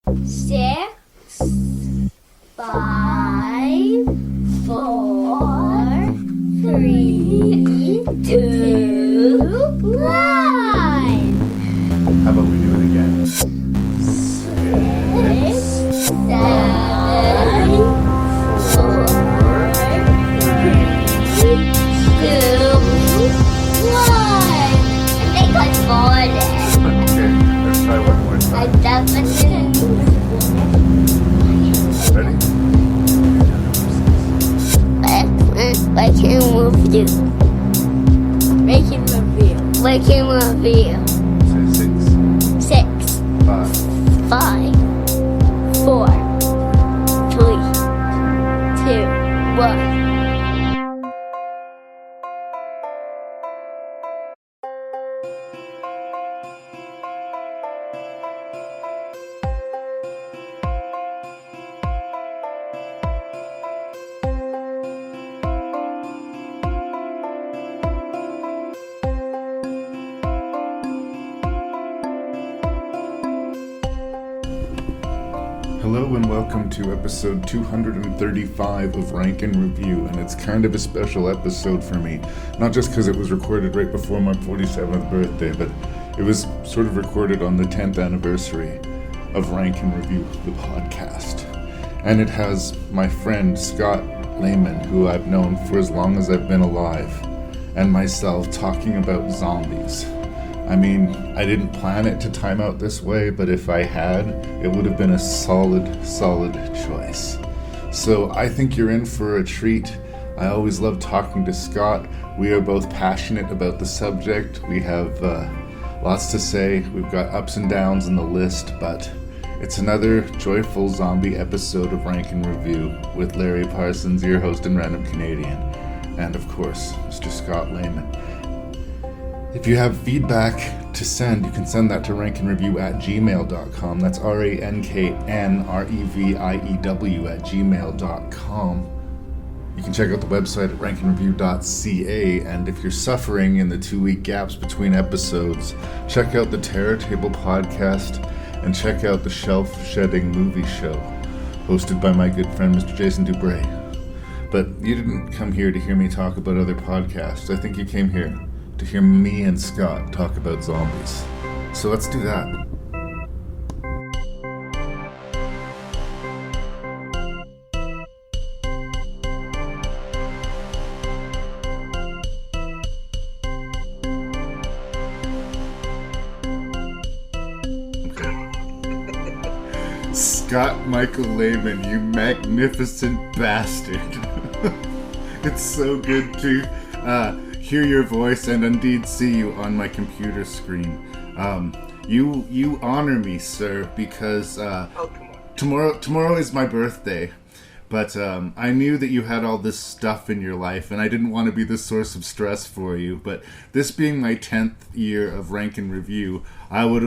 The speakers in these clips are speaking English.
6, 5, 4, 3, 2, 1. How about we do it again? 6, 7, 4, 3, 2, 1. I think I farted. Okay, let's try one more I time. definitely. Ready? I can review. Making review. Making review. Say 6, 6, 5, 5, 4, 3, 2, 1. Hello and welcome to episode 235 of Rank and Review, and it's kind of a special episode for me, not just because it was recorded right before my 47th birthday, but it was sort of recorded on the 10th anniversary of Rank and Review, the podcast. And it has my friend Scott Lehman, who I've known for as long as I've been alive, and myself talking about zombies. I mean, I didn't plan it to time out this way, but if I had, it would have been a solid choice. So I think you're in for a treat. I always love talking to Scott. We are both passionate about the subject. We have lots to say. We've got ups and downs in the list, but it's another joyful zombie episode of Rank and Review with Larry Parsons, your host and random Canadian, and of course, Mr. Scott Lehman. If you have feedback to send, you can send that to ranknreview@gmail.com. That's ranknreview@gmail.com. You can check out the website at ranknreview.ca, and if you're suffering in the 2-week gaps between episodes, check out the Terror Table podcast and check out the Shelf Shedding movie show, hosted by my good friend Mr. Jason Dubray. But you didn't come here to hear me talk about other podcasts. I think you came here to hear me and Scott talk about zombies. So let's do that. Scott Michael Lehman, you magnificent bastard. It's so good to hear your voice and indeed see you on my computer screen. You honor me, sir, because tomorrow is my birthday. But I knew that you had all this stuff in your life, and I didn't want to be the source of stress for you. But this being my 10th year of Rank and Review, I would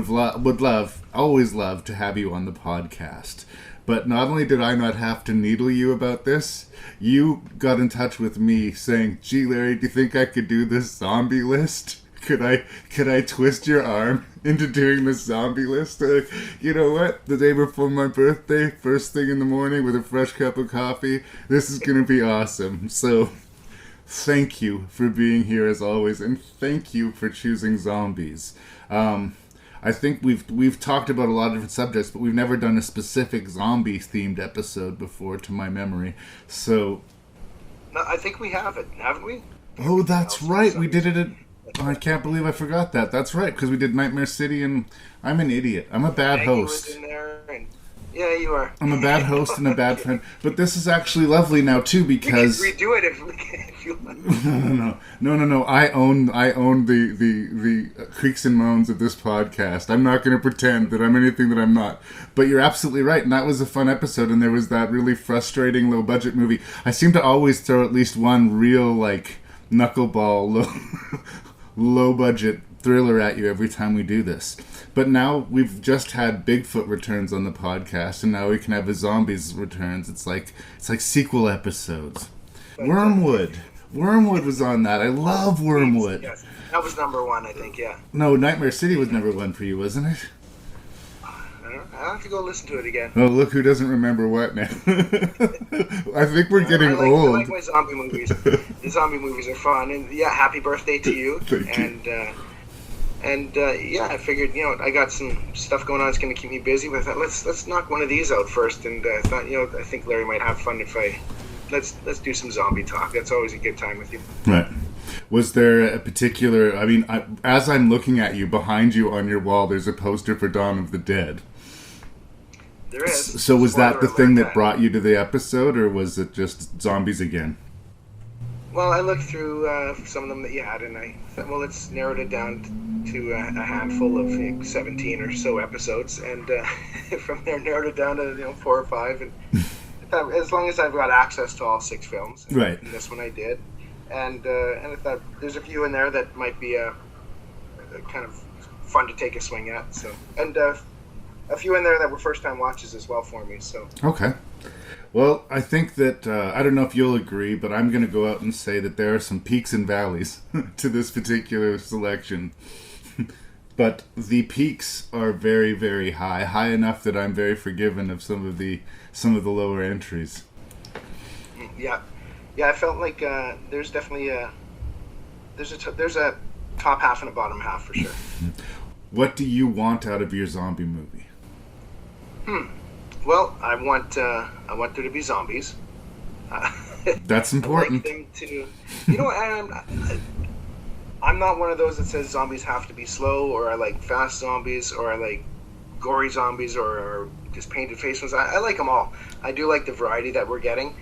always love to have you on the podcast. But not only did I not have to needle you about this, you got in touch with me saying, "Gee, Larry, do you think I could do this zombie list? Could I twist your arm into doing this zombie list? You know what? The day before my birthday, first thing in the morning with a fresh cup of coffee, this is going to be awesome." So thank you for being here as always, and thank you for choosing zombies. I think we've talked about a lot of different subjects, but we've never done a specific zombie-themed episode before, to my memory. So, no, I think we have it, haven't we? Oh, that's right. We did it at... I can't believe I forgot that. That's right, because we did Nightmare City, and I'm an idiot. I'm a bad host. Was in there and, yeah, you are. I'm a bad host and a bad friend. But this is actually lovely now, too, because... You can redo it if you want. No. I own the creaks and moans of this podcast. I'm not going to pretend that I'm anything that I'm not. But you're absolutely right, and that was a fun episode, and there was that really frustrating low-budget movie. I seem to always throw at least one real, knuckleball, low-budget thriller at you every time we do this. But now we've just had Bigfoot returns on the podcast, and now we can have a zombies returns. It's like sequel episodes. Wormwood was on that. I love Wormwood. Yes, that was number one, I think. Yeah. No, Nightmare City was number one for you, wasn't it? I I have to go listen to it again. Oh, look who doesn't remember what now. I think we're getting old. I like my zombie movies. The zombie movies are fun, and yeah, happy birthday to you. Thank you. And yeah, I figured, I got some stuff going on. It's going to keep me busy. But I thought, let's knock one of these out first. And I thought, I think Larry might have fun if let's do some zombie talk. That's always a good time with you. Right. Was there a particular? I mean, as I'm looking at you, behind you on your wall, there's a poster for Dawn of the Dead. There is. So was that the Spoiler thing alert, that brought you to the episode, or was it just zombies again? Well, I looked through some of them that you had, and I thought, well, let's narrow it down to a handful of 17 or so episodes, and from there narrowed it down to 4 or 5, and as long as I've got access to all 6 films, right? And this one I did, and I thought there's a few in there that might be kind of fun to take a swing at, so and a few in there that were first time watches as well for me. So okay. Well, I think that, I don't know if you'll agree, but I'm going to go out and say that there are some peaks and valleys to this particular selection. But the peaks are very, very high enough that I'm very forgiven of some of the lower entries. Yeah, I felt like there's definitely there's a top half and a bottom half for sure. What do you want out of your zombie movie? Well, I want there to be zombies. That's important. I like them to, I'm not one of those that says zombies have to be slow, or I like fast zombies, or I like gory zombies, or just painted face ones. I like them all. I do like the variety that we're getting.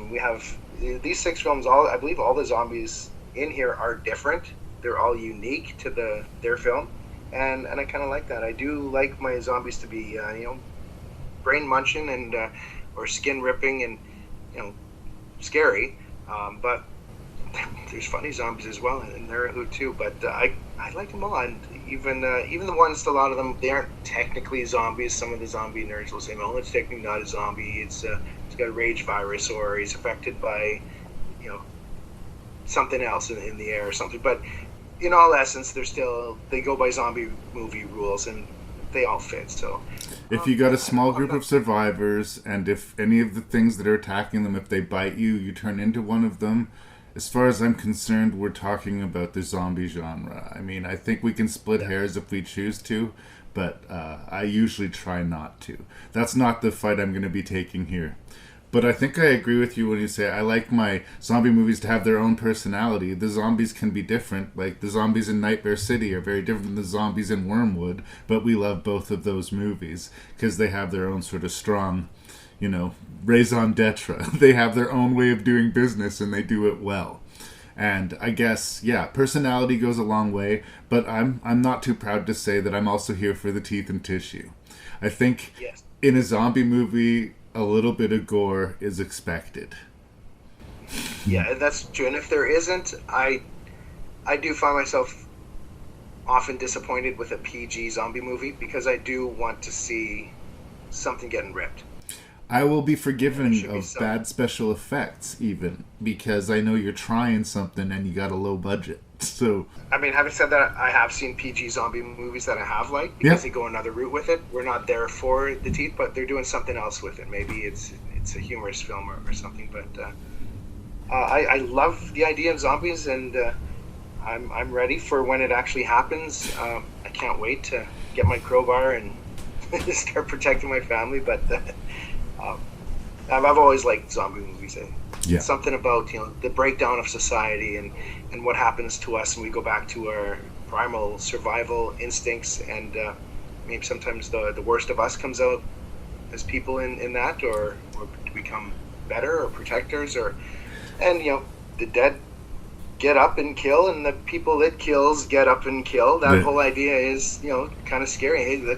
We have these 6 films. I believe all the zombies in here are different. They're all unique to their film, and I kind of like that. I do like my zombies to be brain munching and or skin ripping and scary, but there's funny zombies as well, and they're a hoot too. But I like them all, and even the ones, a lot of them, they aren't technically zombies. Some of the zombie nerds will say, "No, it's technically not a zombie. It's got a rage virus, or he's affected by something else in the air or something." But in all essence, they go by zombie movie rules, and they all fit. So if you got a small group of survivors, and if any of the things that are attacking them, if they bite you, you turn into one of them, as far as I'm concerned, we're talking about the zombie genre. I mean, I think we can split hairs if we choose to, but I usually try not to. That's not the fight I'm going to be taking here. But I think I agree with you when you say I like my zombie movies to have their own personality. The zombies can be different. Like the zombies in Nightmare City are very different than the zombies in Wormwood, but we love both of those movies because they have their own sort of strong, raison d'etre. They have their own way of doing business, and they do it well. And I guess, personality goes a long way, but I'm not too proud to say that I'm also here for the teeth and tissue. I think in a zombie movie, a little bit of gore is expected. Yeah, that's true. And if there isn't, I do find myself often disappointed with a PG zombie movie because I do want to see something getting ripped. I will be forgiven of bad special effects, even, because I know you're trying something and you got a low budget. So, I mean, having said that, I have seen PG zombie movies that I have liked because they go another route with it. We're not there for the teeth, but they're doing something else with it. Maybe it's a humorous film or something. But I love the idea of zombies, and I'm ready for when it actually happens. I can't wait to get my crowbar and start protecting my family. But I've always liked zombie movies. It's something about the breakdown of society and what happens to us when we go back to our primal survival instincts, and maybe sometimes the worst of us comes out as people in that, or become better or protectors, and the dead get up and kill, and the people it kills get up and kill. That whole idea is kind of scary. Hey,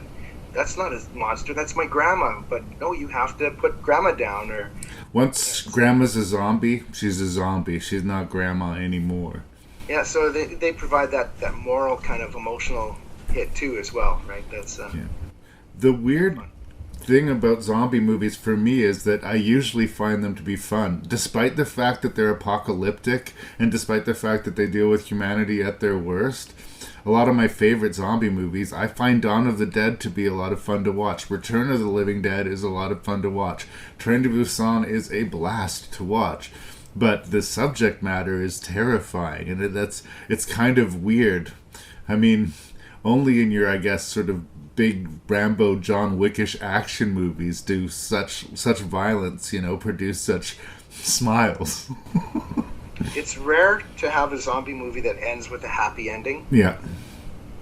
that's not a monster, that's my grandma. But no, you have to put grandma down. Or once grandma's a zombie, she's a zombie. She's not grandma anymore. Yeah, so they provide that moral kind of emotional hit too as well, right? That's the weird thing about zombie movies for me is that I usually find them to be fun, despite the fact that they're apocalyptic and despite the fact that they deal with humanity at their worst. a lot of my favorite zombie movies, I find Dawn of the Dead to be a lot of fun to watch. Return of the Living Dead is a lot of fun to watch. Train to Busan is a blast to watch. But the subject matter is terrifying, and it's kind of weird. I mean, only in your, I guess, sort of big Rambo, John Wickish action movies do such violence, produce such smiles. It's rare to have a zombie movie that ends with a happy ending. Yeah.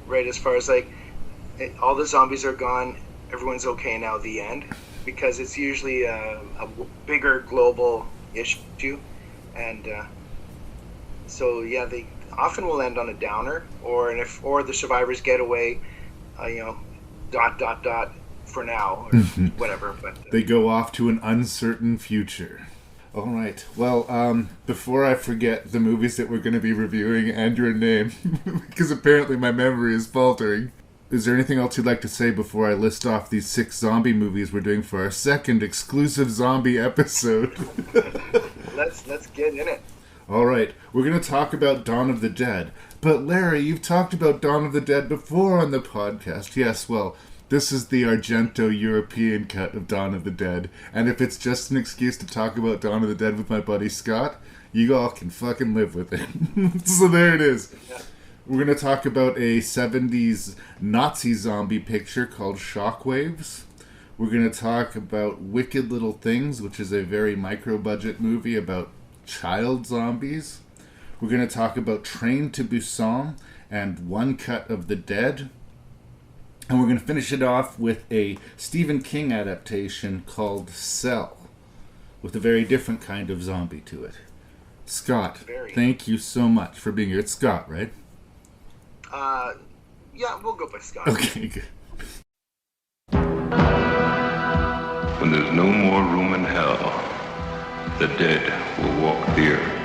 Right, as far as all the zombies are gone, everyone's okay now, the end. Because it's usually a bigger global issue. And so, yeah, they often will end on a downer, or the survivors get away, for now, or whatever. But they go off to an uncertain future. All right. Well, before I forget the movies that we're going to be reviewing and your name, because apparently my memory is faltering, is there anything else you'd like to say before I list off these 6 zombie movies we're doing for our second exclusive zombie episode? Let's get in it. All right. We're going to talk about Dawn of the Dead. But Larry, you've talked about Dawn of the Dead before on the podcast. Yes, well, this is the Argento European cut of Dawn of the Dead. And if it's just an excuse to talk about Dawn of the Dead with my buddy Scott, you all can fucking live with it. So there it is. Yeah. We're going to talk about a 70s Nazi zombie picture called Shockwaves. We're going to talk about Wicked Little Things, which is a very micro-budget movie about child zombies. We're going to talk about Train to Busan and One Cut of the Dead. And we're going to finish it off with a Stephen King adaptation called Cell, with a very different kind of zombie to it. Scott, thank you so much for being here. It's Scott, right? Yeah, we'll go by Scott. Okay, good. When there's no more room in hell, the dead will walk the earth.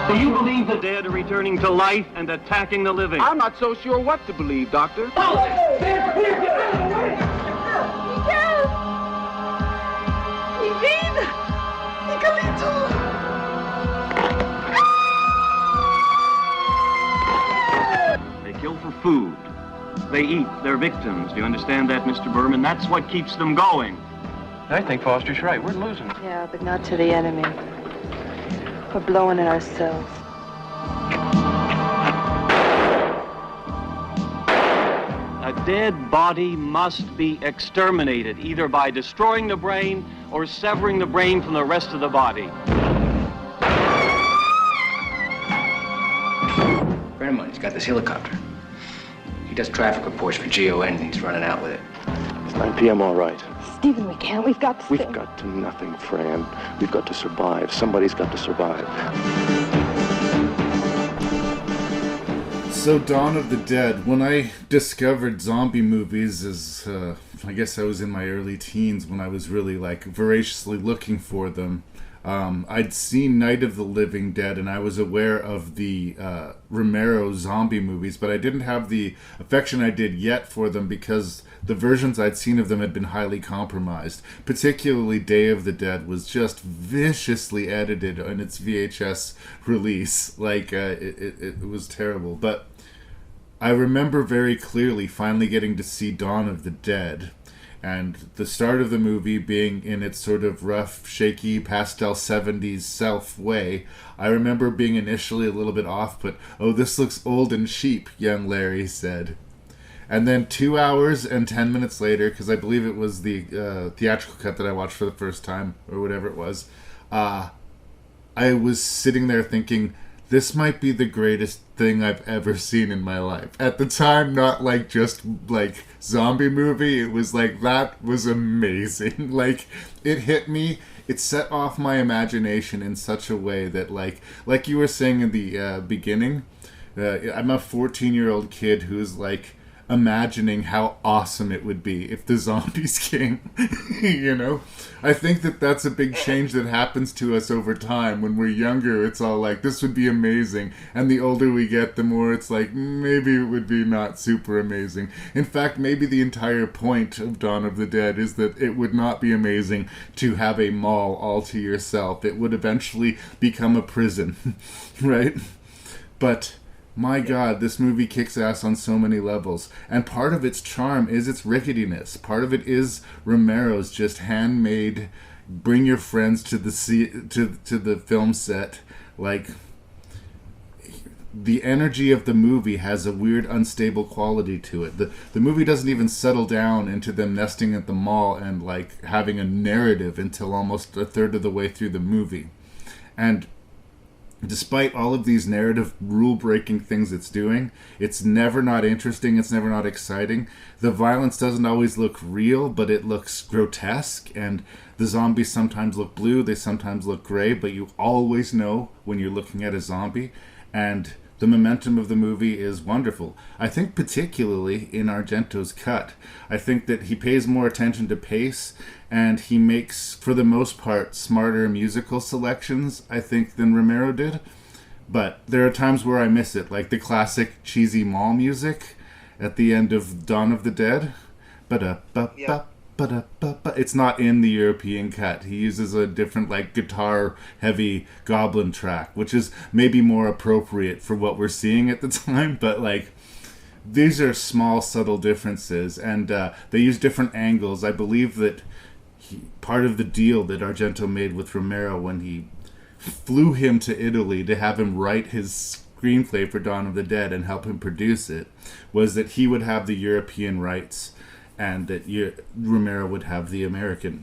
Do you believe the dead are returning to life and attacking the living? I'm not so sure what to believe, Doctor. They kill for food. They eat their victims. Do you understand that, Mr. Berman? That's what keeps them going. I think Foster's right. We're losing. Yeah, but not to the enemy. We're blowing it ourselves. A dead body must be exterminated, either by destroying the brain or severing the brain from the rest of the body. A friend of mine's got this helicopter. He does traffic reports for GON and he's running out with it. It's 9 p.m. all right. Stephen, we can't. We've got to stay. We've got to nothing, Fran. We've got to survive. Somebody's got to survive. So, Dawn of the Dead. When I discovered zombie movies as, I guess I was in my early teens when I was really, voraciously looking for them. I'd seen Night of the Living Dead, and I was aware of the Romero zombie movies, but I didn't have the affection I did yet for them because the versions I'd seen of them had been highly compromised. Particularly Day of the Dead was just viciously edited on its VHS release. It was terrible. But I remember very clearly finally getting to see Dawn of the Dead. And the start of the movie being in its sort of rough, shaky, pastel 70s self way, I remember being initially a little bit off, but, "Oh, this looks old and cheap," young Larry said. And then 2 hours and 10 minutes later, because I believe it was the theatrical cut that I watched for the first time, or whatever it was, I was sitting there thinking, this might be the greatest thing I've ever seen in my life. At the time, not just zombie movie, it was that was amazing. It hit me, it set off my imagination in such a way that like you were saying in the beginning, I'm a 14-year-old kid who's imagining how awesome it would be if the zombies came. You know, I think that that's a big change that happens to us over time. When we're younger, it's all like, this would be amazing, and the older we get, the more it's like, maybe it would be not super amazing. In fact, maybe the entire point of Dawn of the Dead is that it would not be amazing to have a mall all to yourself. It would eventually become a prison. Right? But my God, this movie kicks ass on so many levels. And part of its charm is its ricketiness. Part of it is Romero's just handmade, bring your friends to the film set. Like, the energy of the movie has a weird, unstable quality to it. The movie doesn't even settle down into them nesting at the mall and, like, having a narrative until almost a third of the way through the movie. And despite all of these narrative rule-breaking things it's doing, it's never not interesting, it's never not exciting. The violence doesn't always look real, but it looks grotesque, and the zombies sometimes look blue, they sometimes look gray, but you always know when you're looking at a zombie, and the momentum of the movie is wonderful. I think particularly in Argento's cut. I think that he pays more attention to pace, and he makes, for the most part, smarter musical selections, I think, than Romero did. But there are times where I miss it, like the classic cheesy mall music at the end of Dawn of the Dead. It's not in the European cut. He uses a different, like, guitar-heavy goblin track, which is maybe more appropriate for what we're seeing at the time, but, like, these are small, subtle differences, and they use different angles. I believe that part of the deal that Argento made with Romero when he flew him to Italy to have him write his screenplay for Dawn of the Dead and help him produce it was that he would have the European rights and that Romero would have the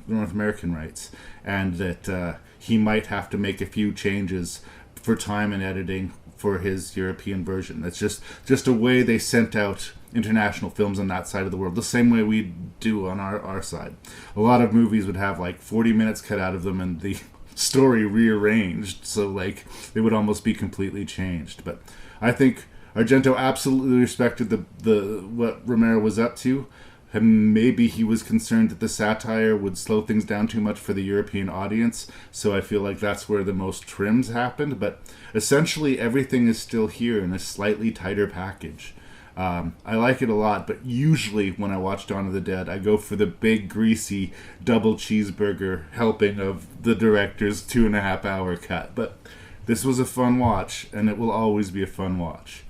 North American rights, and that he might have to make a few changes for time and editing for his European version. That's just a way they sent out international films on that side of the world, the same way we do on our side. A lot of movies would have like 40 minutes cut out of them and the story rearranged, so like they would almost be completely changed. But I think Argento absolutely respected the what Romero was up to, and maybe he was concerned that the satire would slow things down too much for the European audience, so I feel like that's where the most trims happened. But essentially everything is still here in a slightly tighter package. I like it a lot, but usually when I watch Dawn of the Dead, I go for the big, greasy, double cheeseburger helping of the director's 2.5-hour cut. But this was a fun watch, and it will always be a fun watch.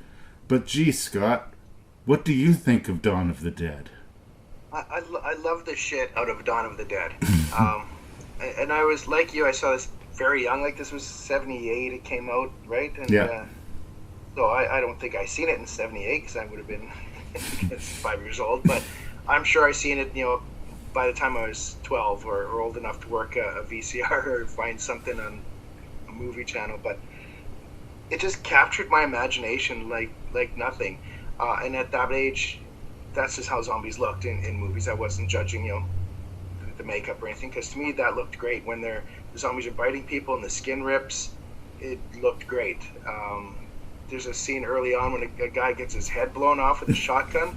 But gee, Scott, what do you think of Dawn of the Dead? I love the shit out of Dawn of the Dead. And I was, like you, I saw this very young, like this was 78, it came out, right? And, yeah. So I don't think I seen it in 78 because I would have been 5 years old, but I'm sure I seen it, by the time I was 12 or old enough to work a VCR or find something on a movie channel. But it just captured my imagination like nothing. And at that age, that's just how zombies looked in movies. I wasn't judging, the makeup or anything, because to me that looked great. When the zombies are biting people and the skin rips, it looked great. There's a scene early on when a guy gets his head blown off with a shotgun.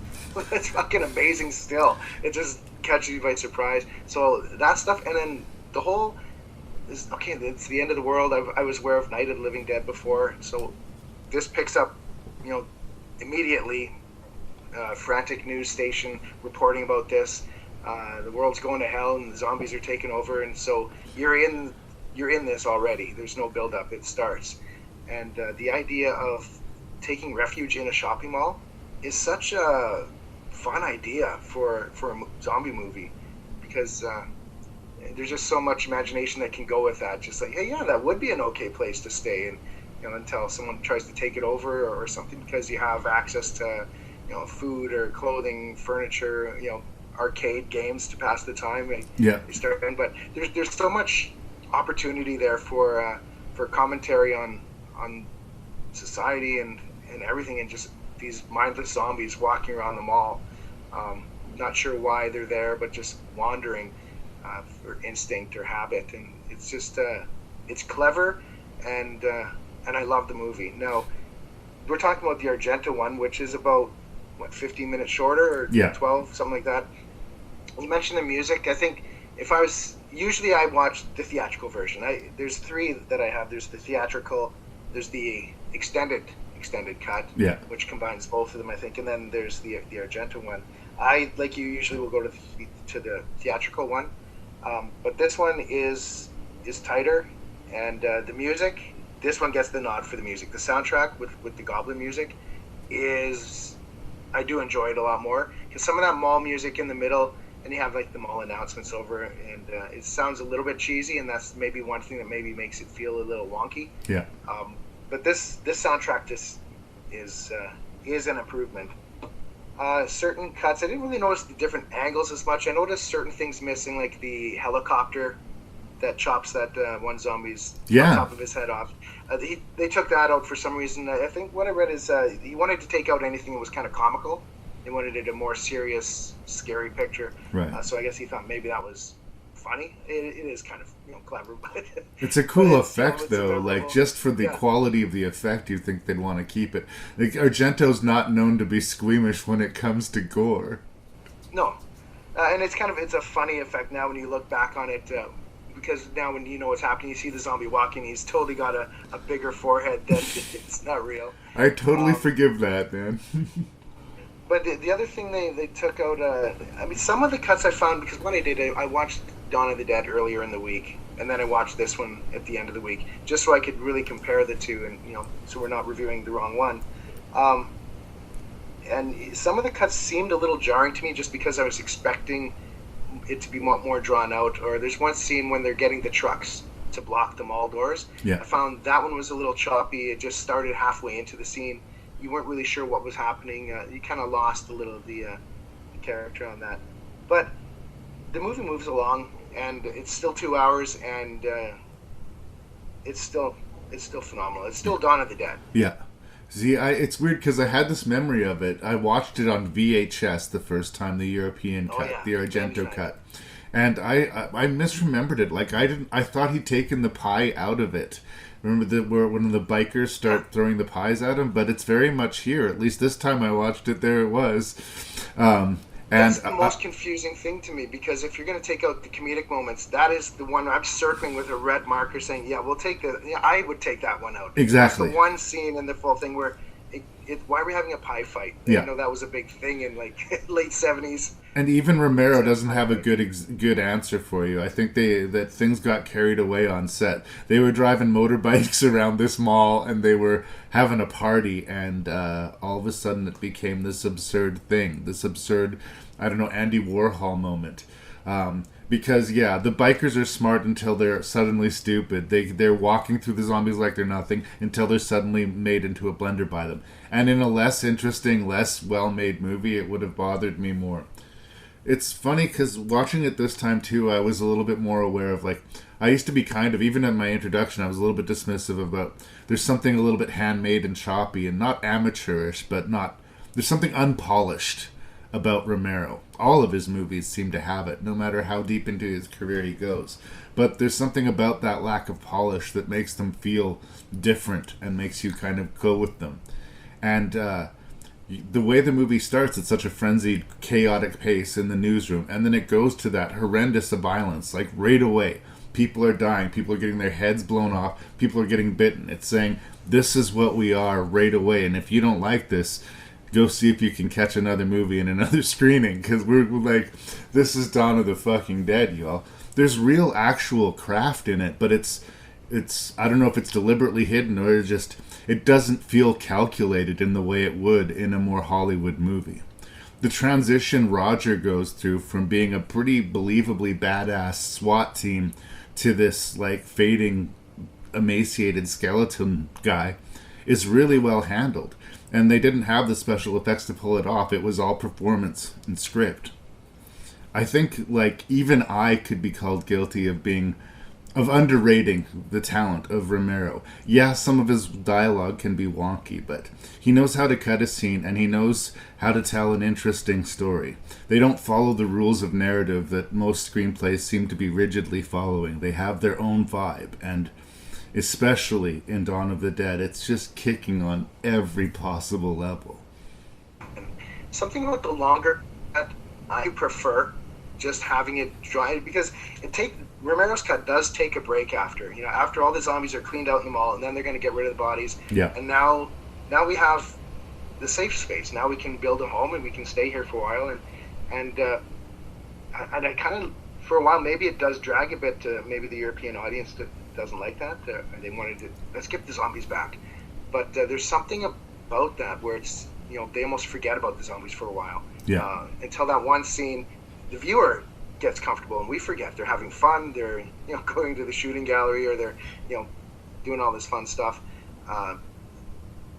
It's fucking amazing still. It just catches you by surprise. So that stuff, and then the whole is, okay, it's the end of the world. I was aware of Night of the Living Dead before, so this picks up, immediately. Frantic news station reporting about this. The world's going to hell and the zombies are taking over, and so you're in this already. There's no build up. It starts. And the idea of taking refuge in a shopping mall is such a fun idea for a zombie movie, because there's just so much imagination that can go with that. Just like, hey, yeah, that would be an okay place to stay, and until someone tries to take it over or something, because you have access to food or clothing, furniture, arcade games to pass the time. Yeah. But there's so much opportunity there for commentary on society and everything, and just these mindless zombies walking around the mall, not sure why they're there, but just wandering for instinct or habit. And it's just it's clever, and I love the movie. Now we're talking about the Argento one, which is about 15 minutes shorter or 12, something like that. You mentioned the music. I think usually I watch the theatrical version. There's 3 that I have. There's the theatrical, there's the extended cut, which combines both of them, I think, and then there's the Argento one. I, like you, usually will go to the theatrical one, but this one is tighter, and the music. This one gets the nod for the music. The soundtrack with the Goblin music I do enjoy it a lot more, because some of that mall music in the middle, and you have like the mall announcements over, and it sounds a little bit cheesy, and that's maybe one thing that maybe makes it feel a little wonky. Yeah. But this soundtrack just is an improvement. Certain cuts, I didn't really notice the different angles as much. I noticed certain things missing, like the helicopter that chops that one zombie's top of his head off. They took that out for some reason. I think what I read is he wanted to take out anything that was kind of comical. They wanted it a more serious, scary picture. Right. So I guess he thought maybe that was funny. It is kind of clever, but it's a cool effect though. Like, just for the quality of the effect, you think they'd want to keep it. Like, Argento's not known to be squeamish when it comes to gore. No, and it's a funny effect now when you look back on it. Because now when you know what's happening, you see the zombie walking, he's totally got a bigger forehead than it's not real. I totally forgive that, man. But the other thing they took out, some of the cuts I found, because what I did, I watched Dawn of the Dead earlier in the week, and then I watched this one at the end of the week, just so I could really compare the two, and so we're not reviewing the wrong one. And some of the cuts seemed a little jarring to me, just because I was expecting it to be more drawn out. Or there's one scene when they're getting the trucks to block the mall doors. I found that one was a little choppy. It just started halfway into the scene. You weren't really sure what was happening. You kind of lost a little of the character on that. But the movie moves along, and it's still 2 hours, and it's still phenomenal. It's still Dawn of the Dead. Yeah. See, it's weird because I had this memory of it. I watched it on VHS the first time, the European cut, the Argento cut, and I misremembered it. Like, I thought he'd taken the pie out of it. Remember where when the bikers start throwing the pies at him? But it's very much here. At least this time I watched it, there it was. That's the most confusing thing to me, because if you're going to take out the comedic moments, that is the one I'm circling with a red marker saying, we'll take I would take that one out. Exactly. That's the one scene in the full thing where why are we having a pie fight? I know that was a big thing in like late 70s. And even Romero doesn't have a good answer for you. I think that things got carried away on set. They were driving motorbikes around this mall, and they were having a party, and all of a sudden it became this absurd thing, this absurd, I don't know, Andy Warhol moment. Because the bikers are smart until they're suddenly stupid. They're walking through the zombies like they're nothing until they're suddenly made into a blender by them. And in a less interesting, less well-made movie, it would have bothered me more. It's funny because watching it this time too, I was a little bit more aware of, like, I used to be even in my introduction, I was a little bit dismissive about, there's something a little bit handmade and choppy and not amateurish, but there's something unpolished about Romero. All of his movies seem to have it, no matter how deep into his career he goes. But there's something about that lack of polish that makes them feel different and makes you kind of go with them. And the way the movie starts at such a frenzied, chaotic pace in the newsroom, and then it goes to that horrendous violence, like right away. People are dying, people are getting their heads blown off, people are getting bitten. It's saying, this is what we are right away, and if you don't like this, go see if you can catch another movie in another screening, because we're like, this is Dawn of the fucking Dead, y'all. There's real actual craft in it, but it's I don't know if it's deliberately hidden or just, it doesn't feel calculated in the way it would in a more Hollywood movie. The transition Roger goes through from being a pretty believably badass SWAT team to this like fading, emaciated skeleton guy is really well handled. And they didn't have the special effects to pull it off. It was all performance and script. I think, like, even I could be called guilty of underrating the talent of Romero. Yeah, some of his dialogue can be wonky, but he knows how to cut a scene, and he knows how to tell an interesting story. They don't follow the rules of narrative that most screenplays seem to be rigidly following. They have their own vibe, and especially in Dawn of the Dead, it's just kicking on every possible level. something about the longer cut. I prefer just having it dry, because Romero's cut does take a break after. After all the zombies are cleaned out in the mall, and then they're going to get rid of the bodies. Yeah. And now we have the safe space. Now we can build a home and we can stay here for a while. And I kind of, for a while, maybe it does drag a bit to maybe the European audience that doesn't like that. They wanted to, let's get the zombies back. But there's something about that where it's, they almost forget about the zombies for a while. Yeah. Until that one scene, the viewer gets comfortable and we forget. They're having fun. They're, going to the shooting gallery, or they're, doing all this fun stuff.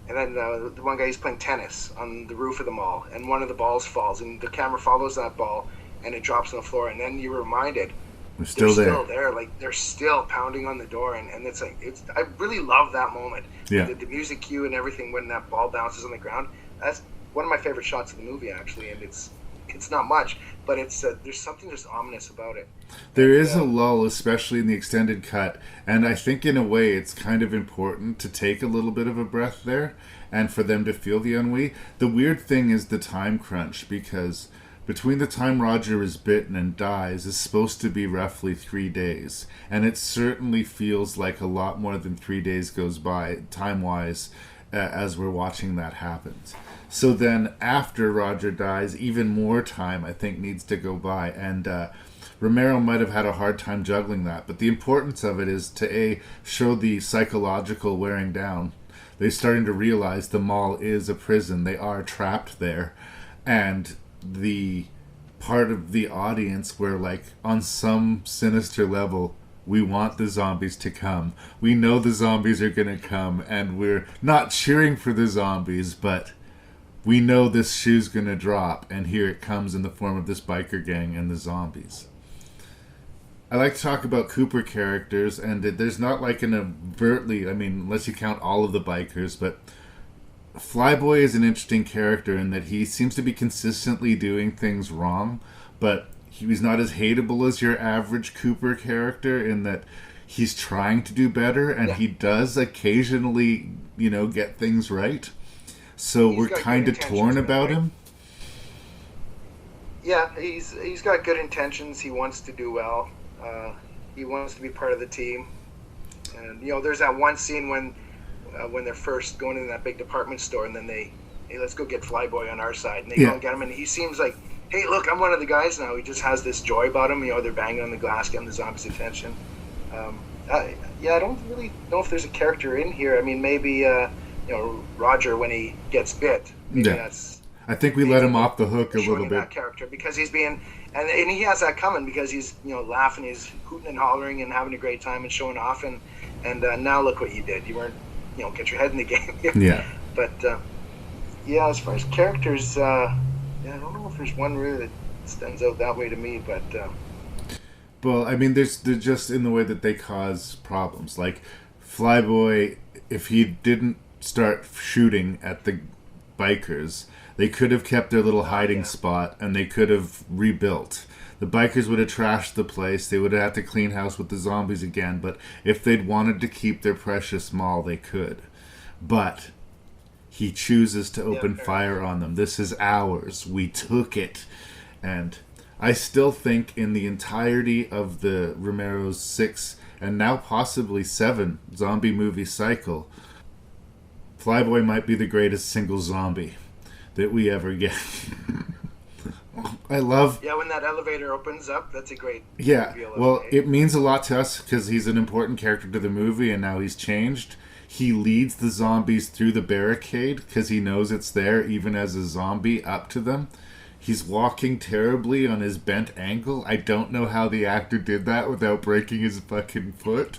And then the one guy, he's playing tennis on the roof of the mall, and one of the balls falls, and the camera follows that ball, and it drops on the floor, and then you're reminded they're still there. Like, they're still pounding on the door, and it's like, I really love that moment. Yeah. The music cue and everything when that ball bounces on the ground. That's one of my favorite shots of the movie, actually, and it's not much, but it's there's something just ominous about it. There is a lull, especially in the extended cut, and I think in a way it's kind of important to take a little bit of a breath there and for them to feel the ennui. The weird thing is the time crunch, because between the time Roger is bitten and dies is supposed to be roughly 3 days, and it certainly feels like a lot more than 3 days goes by time-wise as we're watching that happen. So then after Roger dies, even more time I think needs to go by, and Romero might have had a hard time juggling that, but the importance of it is to show the psychological wearing down. They're starting to realize the mall is a prison. They are trapped there, and the part of the audience where, like, on some sinister level, we want the zombies to come. We know the zombies are going to come, and we're not cheering for the zombies, but we know this shoe's going to drop, and here it comes in the form of this biker gang and the zombies. I like to talk about Cooper characters, and there's not like an overtly, unless you count all of the bikers, but Flyboy is an interesting character in that he seems to be consistently doing things wrong, but he's not as hateable as your average Cooper character in that he's trying to do better, and he does occasionally, get things right. So we're kind of torn about him. Yeah, he's got good intentions. He wants to do well. He wants to be part of the team. And there's that one scene when they're first going in that big department store, and then hey, let's go get Flyboy on our side, and they go and get him, and he seems like, hey, look, I'm one of the guys now. He just has this joy about him. They're banging on the glass, getting the zombies' attention. I don't really know if there's a character in here. Maybe Roger when he gets bit. Maybe that's. I think we let him off the hook a little bit. That character, because he's being, and he has that coming because he's laughing, he's hooting and hollering and having a great time and showing off, and now look what you did. You weren't get your head in the game. Yeah. But as far as characters, I don't know if there's one really that stands out that way to me, but. Well, they're just in the way that they cause problems. Like Flyboy, if he didn't start shooting at the bikers, they could have kept their little hiding spot, and they could have rebuilt. The bikers would have trashed the place. They would have had to clean house with the zombies again. But if they'd wanted to keep their precious mall, they could. But he chooses to open fire on them. This is ours. We took it. And I still think in the entirety of the Romero's 6 and now possibly 7 zombie movie cycle, Flyboy might be the greatest single zombie that we ever get. I love... Yeah, when that elevator opens up, that's a great... Yeah, well, it means a lot to us because he's an important character to the movie, and now he's changed. He leads the zombies through the barricade because he knows it's there, even as a zombie, up to them. He's walking terribly on his bent ankle. I don't know how the actor did that without breaking his fucking foot.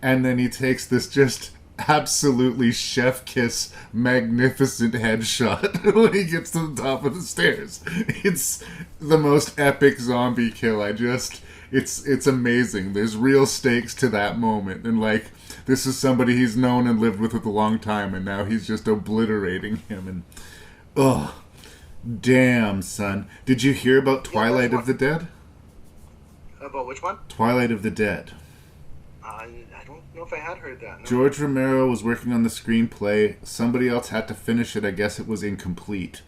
And then he takes this just absolutely chef kiss magnificent headshot when he gets to the top of the stairs. It's the most epic zombie kill. It's amazing. There's real stakes to that moment, and like, this is somebody he's known and lived with a long time, and now he's just obliterating him. And damn, son, did you hear about Twilight of the Dead? About which one? Twilight of the Dead. I don't know if I had heard that. No. George Romero was working on the screenplay. Somebody else had to finish it. I guess it was incomplete.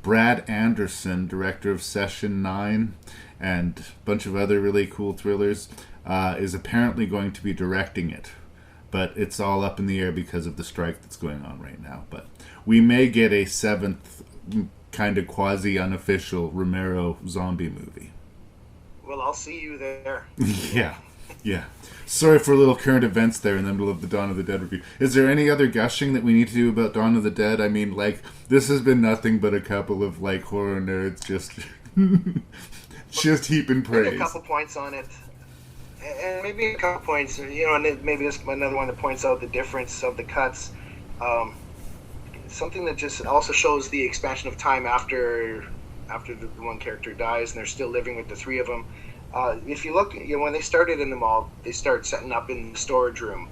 Brad Anderson, director of Session 9 and a bunch of other really cool thrillers, is apparently going to be directing it. But it's all up in the air because of the strike that's going on right now. But we may get a 7th kind of quasi-unofficial Romero zombie movie. Well, I'll see you there. Yeah. Sorry for little current events there in the middle of the Dawn of the Dead review. Is there any other gushing that we need to do about Dawn of the Dead? I mean, like, this has been nothing but a couple of, like, horror nerds just heaping praise. Maybe a couple points on it. And maybe a couple points, and maybe this another one that points out the difference of the cuts. Something that just also shows the expansion of time after the one character dies and they're still living with the three of them. If you look, when they started in the mall, they start setting up in the storage room,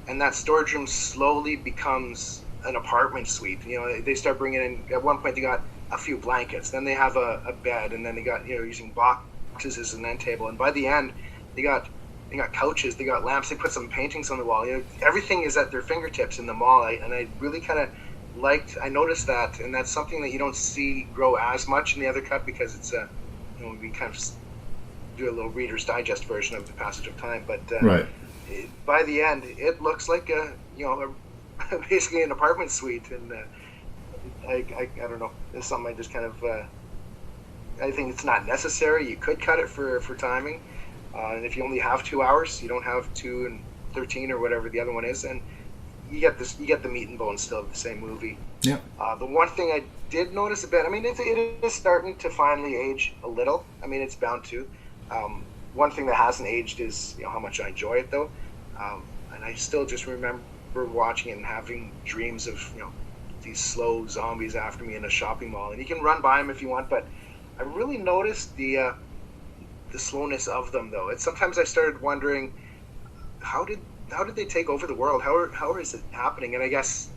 and that storage room slowly becomes an apartment suite. They start bringing in. At one point, they got a few blankets, then they have a bed, and then they got using boxes as an end table, and by the end, they got couches, they got lamps, they put some paintings on the wall. Everything is at their fingertips in the mall, and I really kind of I noticed that, and that's something that you don't see grow as much in the other cut because it's we kind of do a little Reader's Digest version of the passage of time, but right. By the end, it looks like basically an apartment suite, and I don't know. It's something I just kind of I think it's not necessary. You could cut it for timing, and if you only have 2 hours, you don't have 2 and 13 or whatever the other one is, and you get the meat and bones still of the same movie. Yeah. The one thing I did notice a bit, I mean, it is starting to finally age a little. I mean, it's bound to. One thing that hasn't aged is how much I enjoy it, though, and I still just remember watching it and having dreams of these slow zombies after me in a shopping mall. And you can run by them if you want, but I really noticed the slowness of them, though. Sometimes I started wondering how did they take over the world? How is it happening? And I guess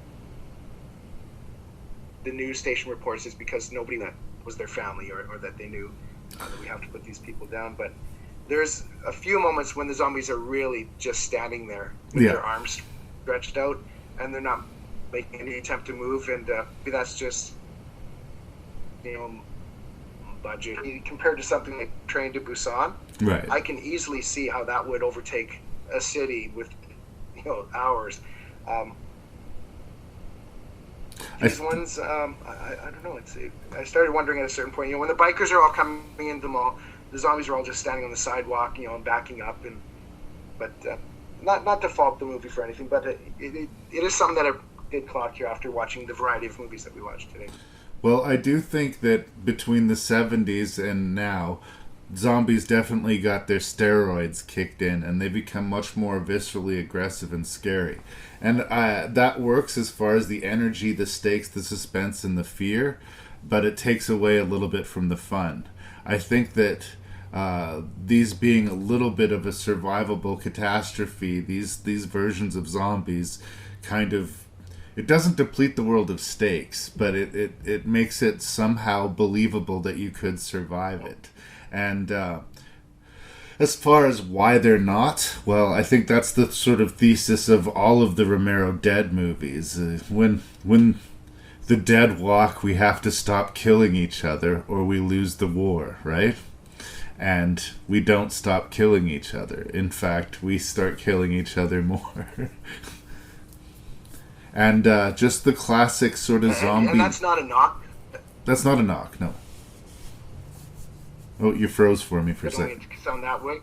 the news station reports is because nobody that was their family or that they knew that we have to put these people down. But there's a few moments when the zombies are really just standing there with their arms stretched out, and they're not making any attempt to move. And that's just budget compared to something like Train to Busan. Right. I can easily see how that would overtake a city with hours. These ones, I don't know. I started wondering at a certain point, when the bikers are all coming into the mall, the zombies are all just standing on the sidewalk, and backing up, but not to fault the movie for anything, but it is something that I did clock here after watching the variety of movies that we watched today. Well, I do think that between the 70s and now, zombies definitely got their steroids kicked in, and they become much more viscerally aggressive and scary. And that works as far as the energy, the stakes, the suspense, and the fear, but it takes away a little bit from the fun. I think that these being a little bit of a survivable catastrophe, these versions of zombies kind of, it doesn't deplete the world of stakes, but it makes it somehow believable that you could survive it. And as far as why they're not, well, I think that's the sort of thesis of all of the Romero Dead movies. When the dead walk, we have to stop killing each other or we lose the war, right? And we don't stop killing each other. In fact, we start killing each other more. And just the classic sort of zombie... And that's not a knock? That's not a knock, no. Oh, you froze for me for a second. I don't mean to sound that way.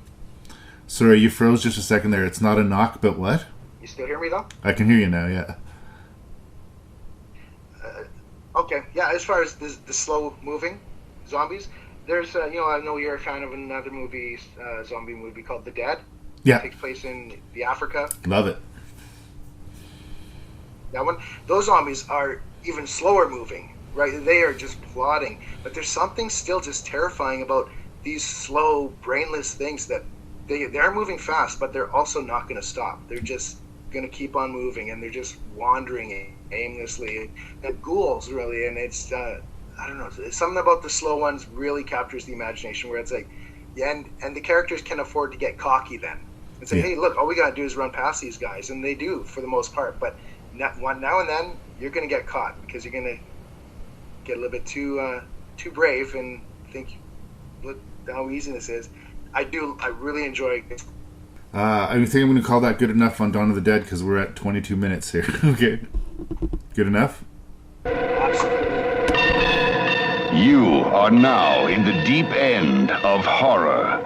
Sorry, you froze just a second there. It's not a knock, but what? You still hear me, though? I can hear you now, yeah. Okay, yeah, as far as the slow-moving zombies, there's, I know you're a fan of another movie, zombie movie called The Dead. Yeah. It takes place in the Africa. Love it. That one, those zombies are even slower moving, right? They are just plodding, but there's something still just terrifying about these slow, brainless things that they're moving fast, but they're also not going to stop. They're just going to keep on moving, and they're just wandering aimlessly. The ghouls, really, and it's I don't know, something about the slow ones really captures the imagination, where it's like, yeah, and the characters can afford to get cocky then and say, hey, look, all we got to do is run past these guys, and they do for the most part, but now and then you're going to get caught because you're going to get a little bit too brave and think, look how easy this is. I really enjoy it. I think I'm going to call that good enough on Dawn of the Dead because we're at 22 minutes here. Okay. Good enough? Absolutely. You are now in the deep end of horror.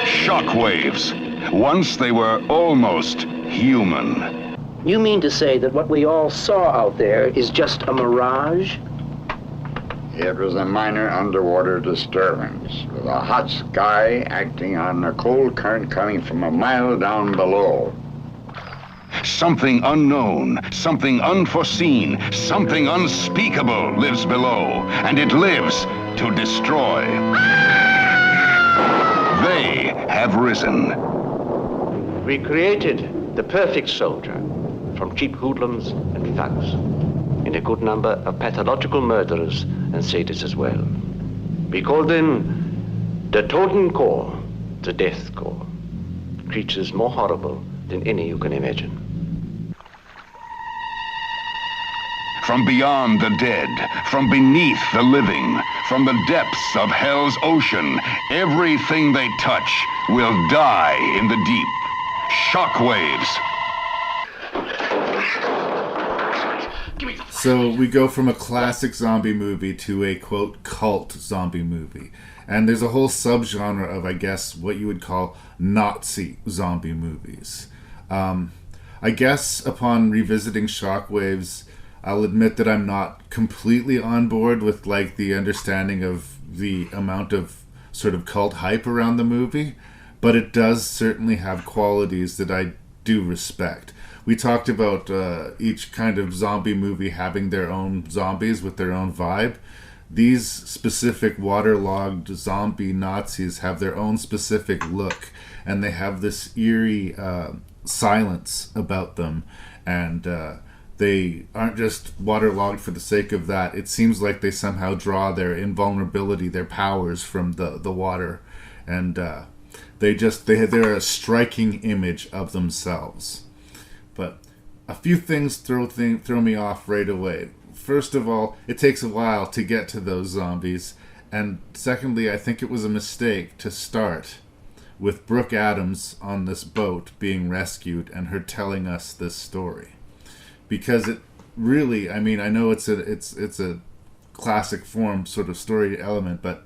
Shockwaves. Once they were almost human. You mean to say that what we all saw out there is just a mirage? It was a minor underwater disturbance, with a hot sky acting on a cold current coming from a mile down below. Something unknown, something unforeseen, something unspeakable lives below, and it lives to destroy. They have risen. We created the perfect soldier from cheap hoodlums and thugs, in a good number of pathological murderers and sadists as well. We called them the Toten Corps, the Death Corps. Creatures more horrible than any you can imagine. From beyond the dead, from beneath the living, from the depths of hell's ocean, everything they touch will die in the deep. Shockwaves. So we go from a classic zombie movie to a, quote, cult zombie movie. And there's a whole subgenre of, I guess, what you would call Nazi zombie movies. I guess upon revisiting Shockwaves, I'll admit that I'm not completely on board with, like, the understanding of the amount of sort of cult hype around the movie, but it does certainly have qualities that I do respect. We talked about each kind of zombie movie having their own zombies with their own vibe. These specific waterlogged zombie Nazis have their own specific look, and they have this eerie silence about them, and they aren't just waterlogged for the sake of that. It seems like they somehow draw their invulnerability, their powers from the water, and they're a striking image of themselves. But a few things throw me off right away. First of all, it takes a while to get to those zombies, and secondly, I think it was a mistake to start with Brooke Adams on this boat being rescued and her telling us this story. Because it really, I mean, I know it's a classic form sort of story element, but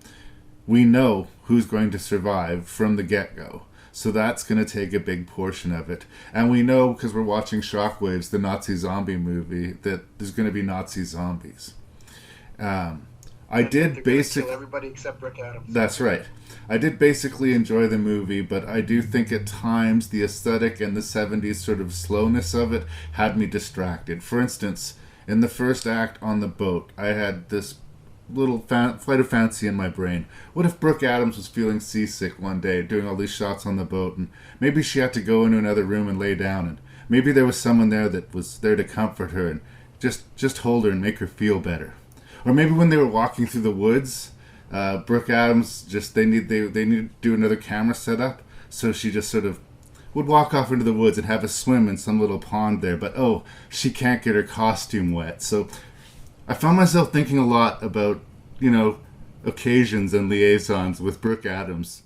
we know who's going to survive from the get-go. So that's going to take a big portion of it. And we know, because we're watching Shockwaves, the Nazi zombie movie, that there's going to be Nazi zombies. I did basically kill everybody except Brooke Adams. That's right. I did basically enjoy the movie, but I do think at times the aesthetic and the 70s sort of slowness of it had me distracted. For instance, in the first act on the boat, I had this little flight of fancy in my brain. What if Brooke Adams was feeling seasick one day doing all these shots on the boat, and maybe she had to go into another room and lay down, and maybe there was someone there that was there to comfort her and just hold her and make her feel better. Or maybe when they were walking through the woods, Brooke Adams they need to do another camera setup, so she just sort of would walk off into the woods and have a swim in some little pond there, but she can't get her costume wet. So I found myself thinking a lot about, occasions and liaisons with Brooke Adams.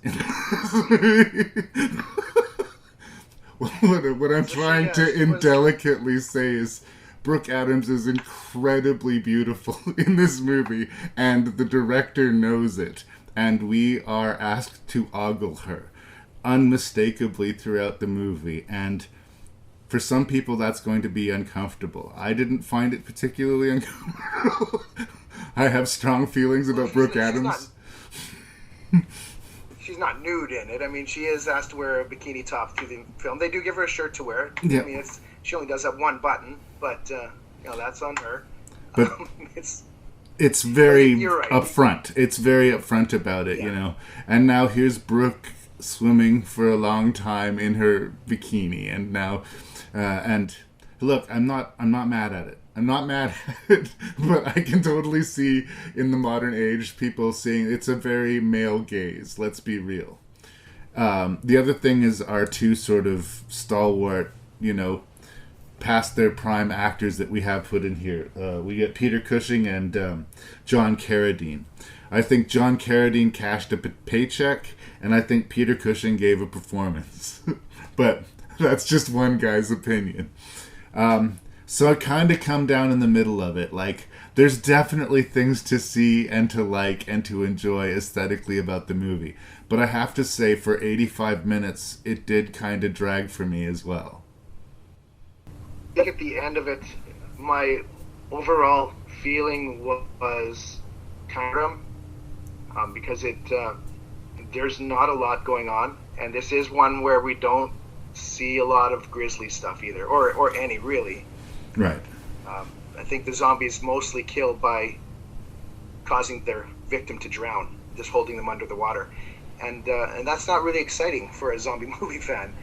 What I'm trying to indelicately say is Brooke Adams is incredibly beautiful in this movie, and the director knows it, and we are asked to ogle her unmistakably throughout the movie, and for some people that's going to be uncomfortable. I didn't find it particularly uncomfortable. I have strong feelings about Brooke Adams. She's not nude in it. I mean, she is asked to wear a bikini top through the film. They do give her a shirt to wear. Yeah. I mean, she only does have one button, but that's on her. But it's very right. upfront. It's very upfront about it, And now here's Brooke swimming for a long time in her bikini, and now, and look, I'm not mad at it. I'm not mad at it, but I can totally see in the modern age people seeing it's a very male gaze. Let's be real. The other thing is our two sort of stalwart, past their prime actors that we have put in here. We get Peter Cushing and John Carradine. I think John Carradine cashed a paycheck, and I think Peter Cushing gave a performance. But that's just one guy's opinion. So I kind of come down in the middle of it. Like, there's definitely things to see and to like and to enjoy aesthetically about the movie. But I have to say, for 85 minutes, it did kind of drag for me as well. I think at the end of it, my overall feeling was kind of because there's not a lot going on, and this is one where we don't see a lot of grisly stuff either, or any really. Right. I think the zombies mostly kill by causing their victim to drown, just holding them under the water, and that's not really exciting for a zombie movie fan.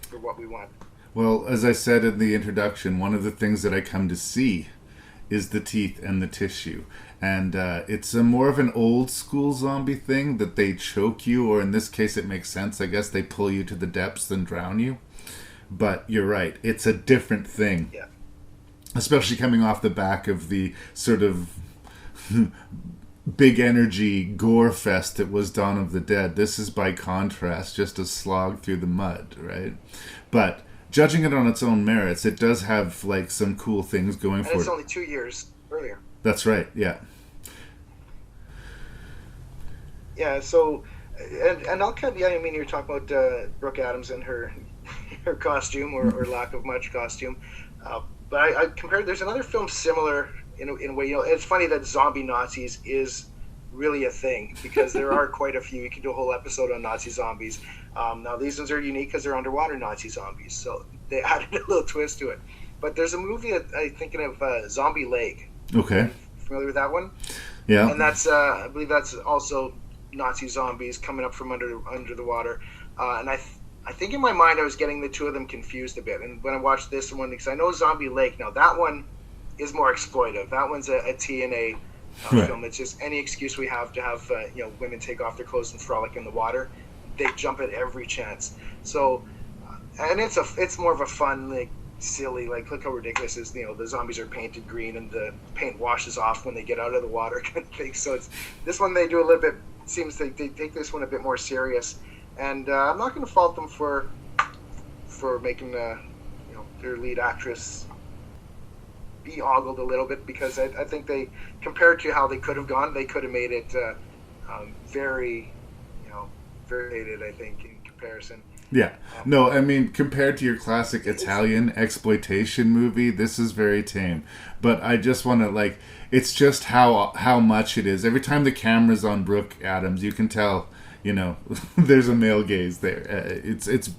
For what we want. Well, as I said in the introduction, one of the things that I come to see is the teeth and the tissue. And it's more of an old school zombie thing that they choke you, or in this case it makes sense. I guess they pull you to the depths and drown you. But you're right, it's a different thing. Yeah. Especially coming off the back of the sort of big energy gore fest that was Dawn of the Dead. This is, by contrast, just a slog through the mud, right? But judging it on its own merits, it does have like some cool things going for it. And it's only 2 years earlier. That's right, yeah. Yeah, so, and I'll cut, I mean, you're talking about Brooke Adams and her costume, or lack of much costume. But I compared, there's another film similar in a way, it's funny that zombie Nazis is really a thing, because there are quite a few. You could do a whole episode on Nazi zombies. Now these ones are unique because they're underwater Nazi zombies, so they added a little twist to it. But there's a movie that I'm thinking of, Zombie Leg. Okay. Familiar with that one? Yeah. And that's I believe that's also Nazi zombies coming up from under the water. And I think in my mind I was getting the two of them confused a bit. And when I watched this one, because I know Zombie Lake, now that one is more exploitive. That one's a TNA film. It's just any excuse we have to have women take off their clothes and frolic in the water. They jump at every chance. So, and it's more of a fun, like, silly, like, look how ridiculous is, the zombies are painted green and the paint washes off when they get out of the water kind of thing. So it's this one they do a little bit, seems like they take this one a bit more serious, and I'm not going to fault them for making their lead actress be ogled a little bit, because I think they, compared to how they could have gone, they could have made it very dated, I think, in comparison. Yeah. No, I mean, compared to your classic Italian exploitation movie, this is very tame. But I just want to, it's just how much it is. Every time the camera's on Brooke Adams, you can tell, there's a male gaze there. It's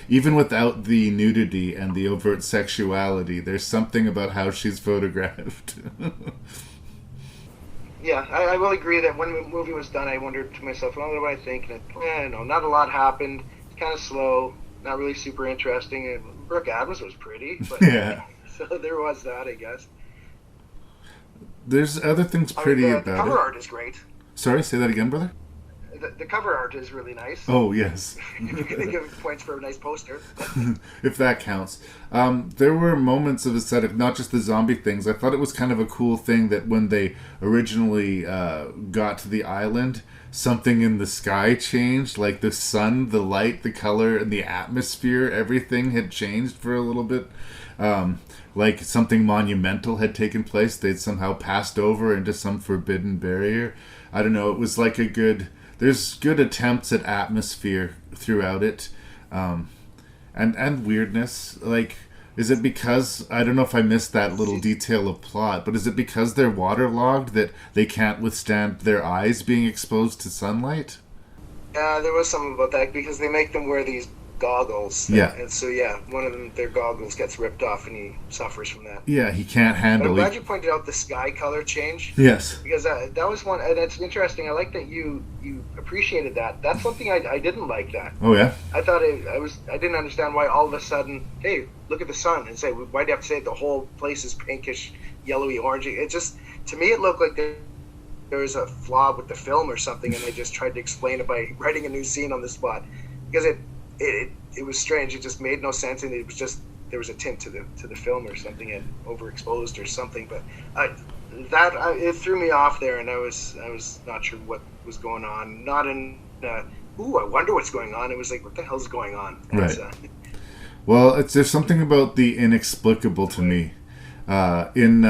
even without the nudity and the overt sexuality, there's something about how she's photographed. Yeah, I will agree that when the movie was done, I wondered to myself, what do I think? And no, not a lot happened. It's kind of slow, not really super interesting. And Brooke Adams was pretty, but yeah. So there was that, I guess. There's other things pretty about it. The cover art is great. Sorry, say that again, brother? The cover art is really nice. Oh, yes. You're going to give points for a nice poster. If that counts. There were moments of aesthetic, not just the zombie things. I thought it was kind of a cool thing that when they originally got to the island, something in the sky changed. Like the sun, the light, the color, and the atmosphere, everything had changed for a little bit. Like something monumental had taken place. They'd somehow passed over into some forbidden barrier. I don't know. It was like there's good attempts at atmosphere throughout it, and weirdness. Like, is it because, I don't know if I missed that little detail of plot, but is it because they're waterlogged that they can't withstand their eyes being exposed to sunlight? There was something about that, because they make them wear these goggles. Yeah. And so, one of them, their goggles gets ripped off, and he suffers from that. Yeah, he can't handle it. But I'm glad you pointed out the sky color change. Yes. Because that was one, and it's interesting. I like that you appreciated that. That's something I didn't like that. Oh, yeah? I thought I didn't understand why all of a sudden, hey, look at the sun, and say, why do you have to say the whole place is pinkish, yellowy, orangey? It just, to me, it looked like they there was a flaw with the film or something, and they just tried to explain it by writing a new scene on the spot, because it was strange. It just made no sense, and it was just there was a tint to the film or something, and overexposed or something. But it threw me off there, and I was not sure what was going on. Not in I wonder what's going on. It was like, what the hell's going on? Right. Well, there's something about the inexplicable to me. In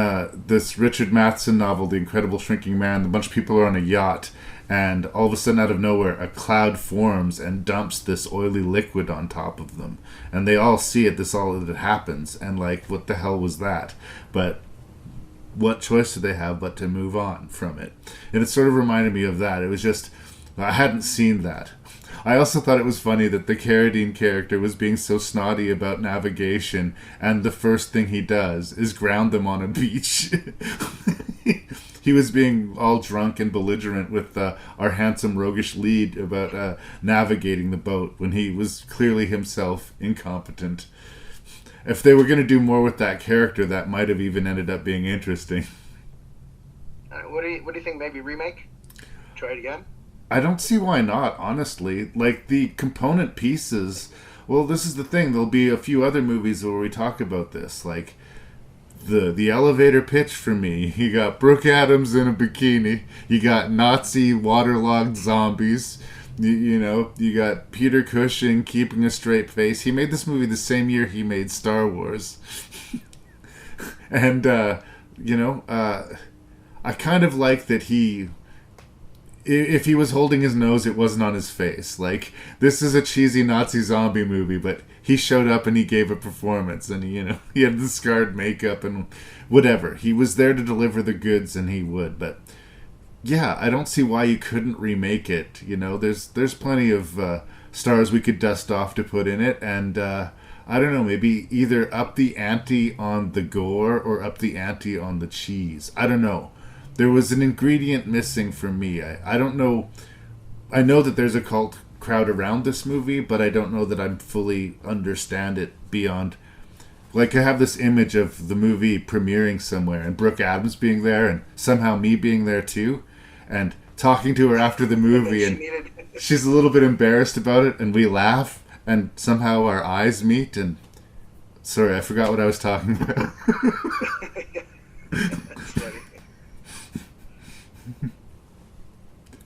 this Richard Matheson novel, The Incredible Shrinking Man, a bunch of people are on a yacht, and all of a sudden, out of nowhere, a cloud forms and dumps this oily liquid on top of them. And they all see it, that happens, and like, what the hell was that? But what choice do they have but to move on from it? And it sort of reminded me of that. It was just, I hadn't seen that. I also thought it was funny that the Carradine character was being so snotty about navigation, and the first thing he does is ground them on a beach. He was being all drunk and belligerent with our handsome roguish lead about navigating the boat, when he was clearly himself incompetent. If they were going to do more with that character, that might have even ended up being interesting. What do you think? Maybe remake? Try it again? I don't see why not, honestly. Like, the component pieces... Well, this is the thing. There'll be a few other movies where we talk about this. Like, the elevator pitch for me. You got Brooke Adams in a bikini. You got Nazi waterlogged zombies. You got Peter Cushing keeping a straight face. He made this movie the same year he made Star Wars. And, I kind of like that if he was holding his nose, it wasn't on his face. Like, this is a cheesy Nazi zombie movie, but he showed up and he gave a performance, and he had the scarred makeup and whatever. He was there to deliver the goods, and he would. But yeah, I don't see why you couldn't remake it. There's plenty of stars we could dust off to put in it, and I don't know, maybe either up the ante on the gore or up the ante on the cheese. I don't know. There was an ingredient missing for me. I don't know. I know that there's a cult crowd around this movie, but I don't know that I fully understand it beyond... Like, I have this image of the movie premiering somewhere, and Brooke Adams being there, and somehow me being there too, and talking to her after the movie, and she's a little bit embarrassed about it, and we laugh, and somehow our eyes meet, and... Sorry, I forgot what I was talking about.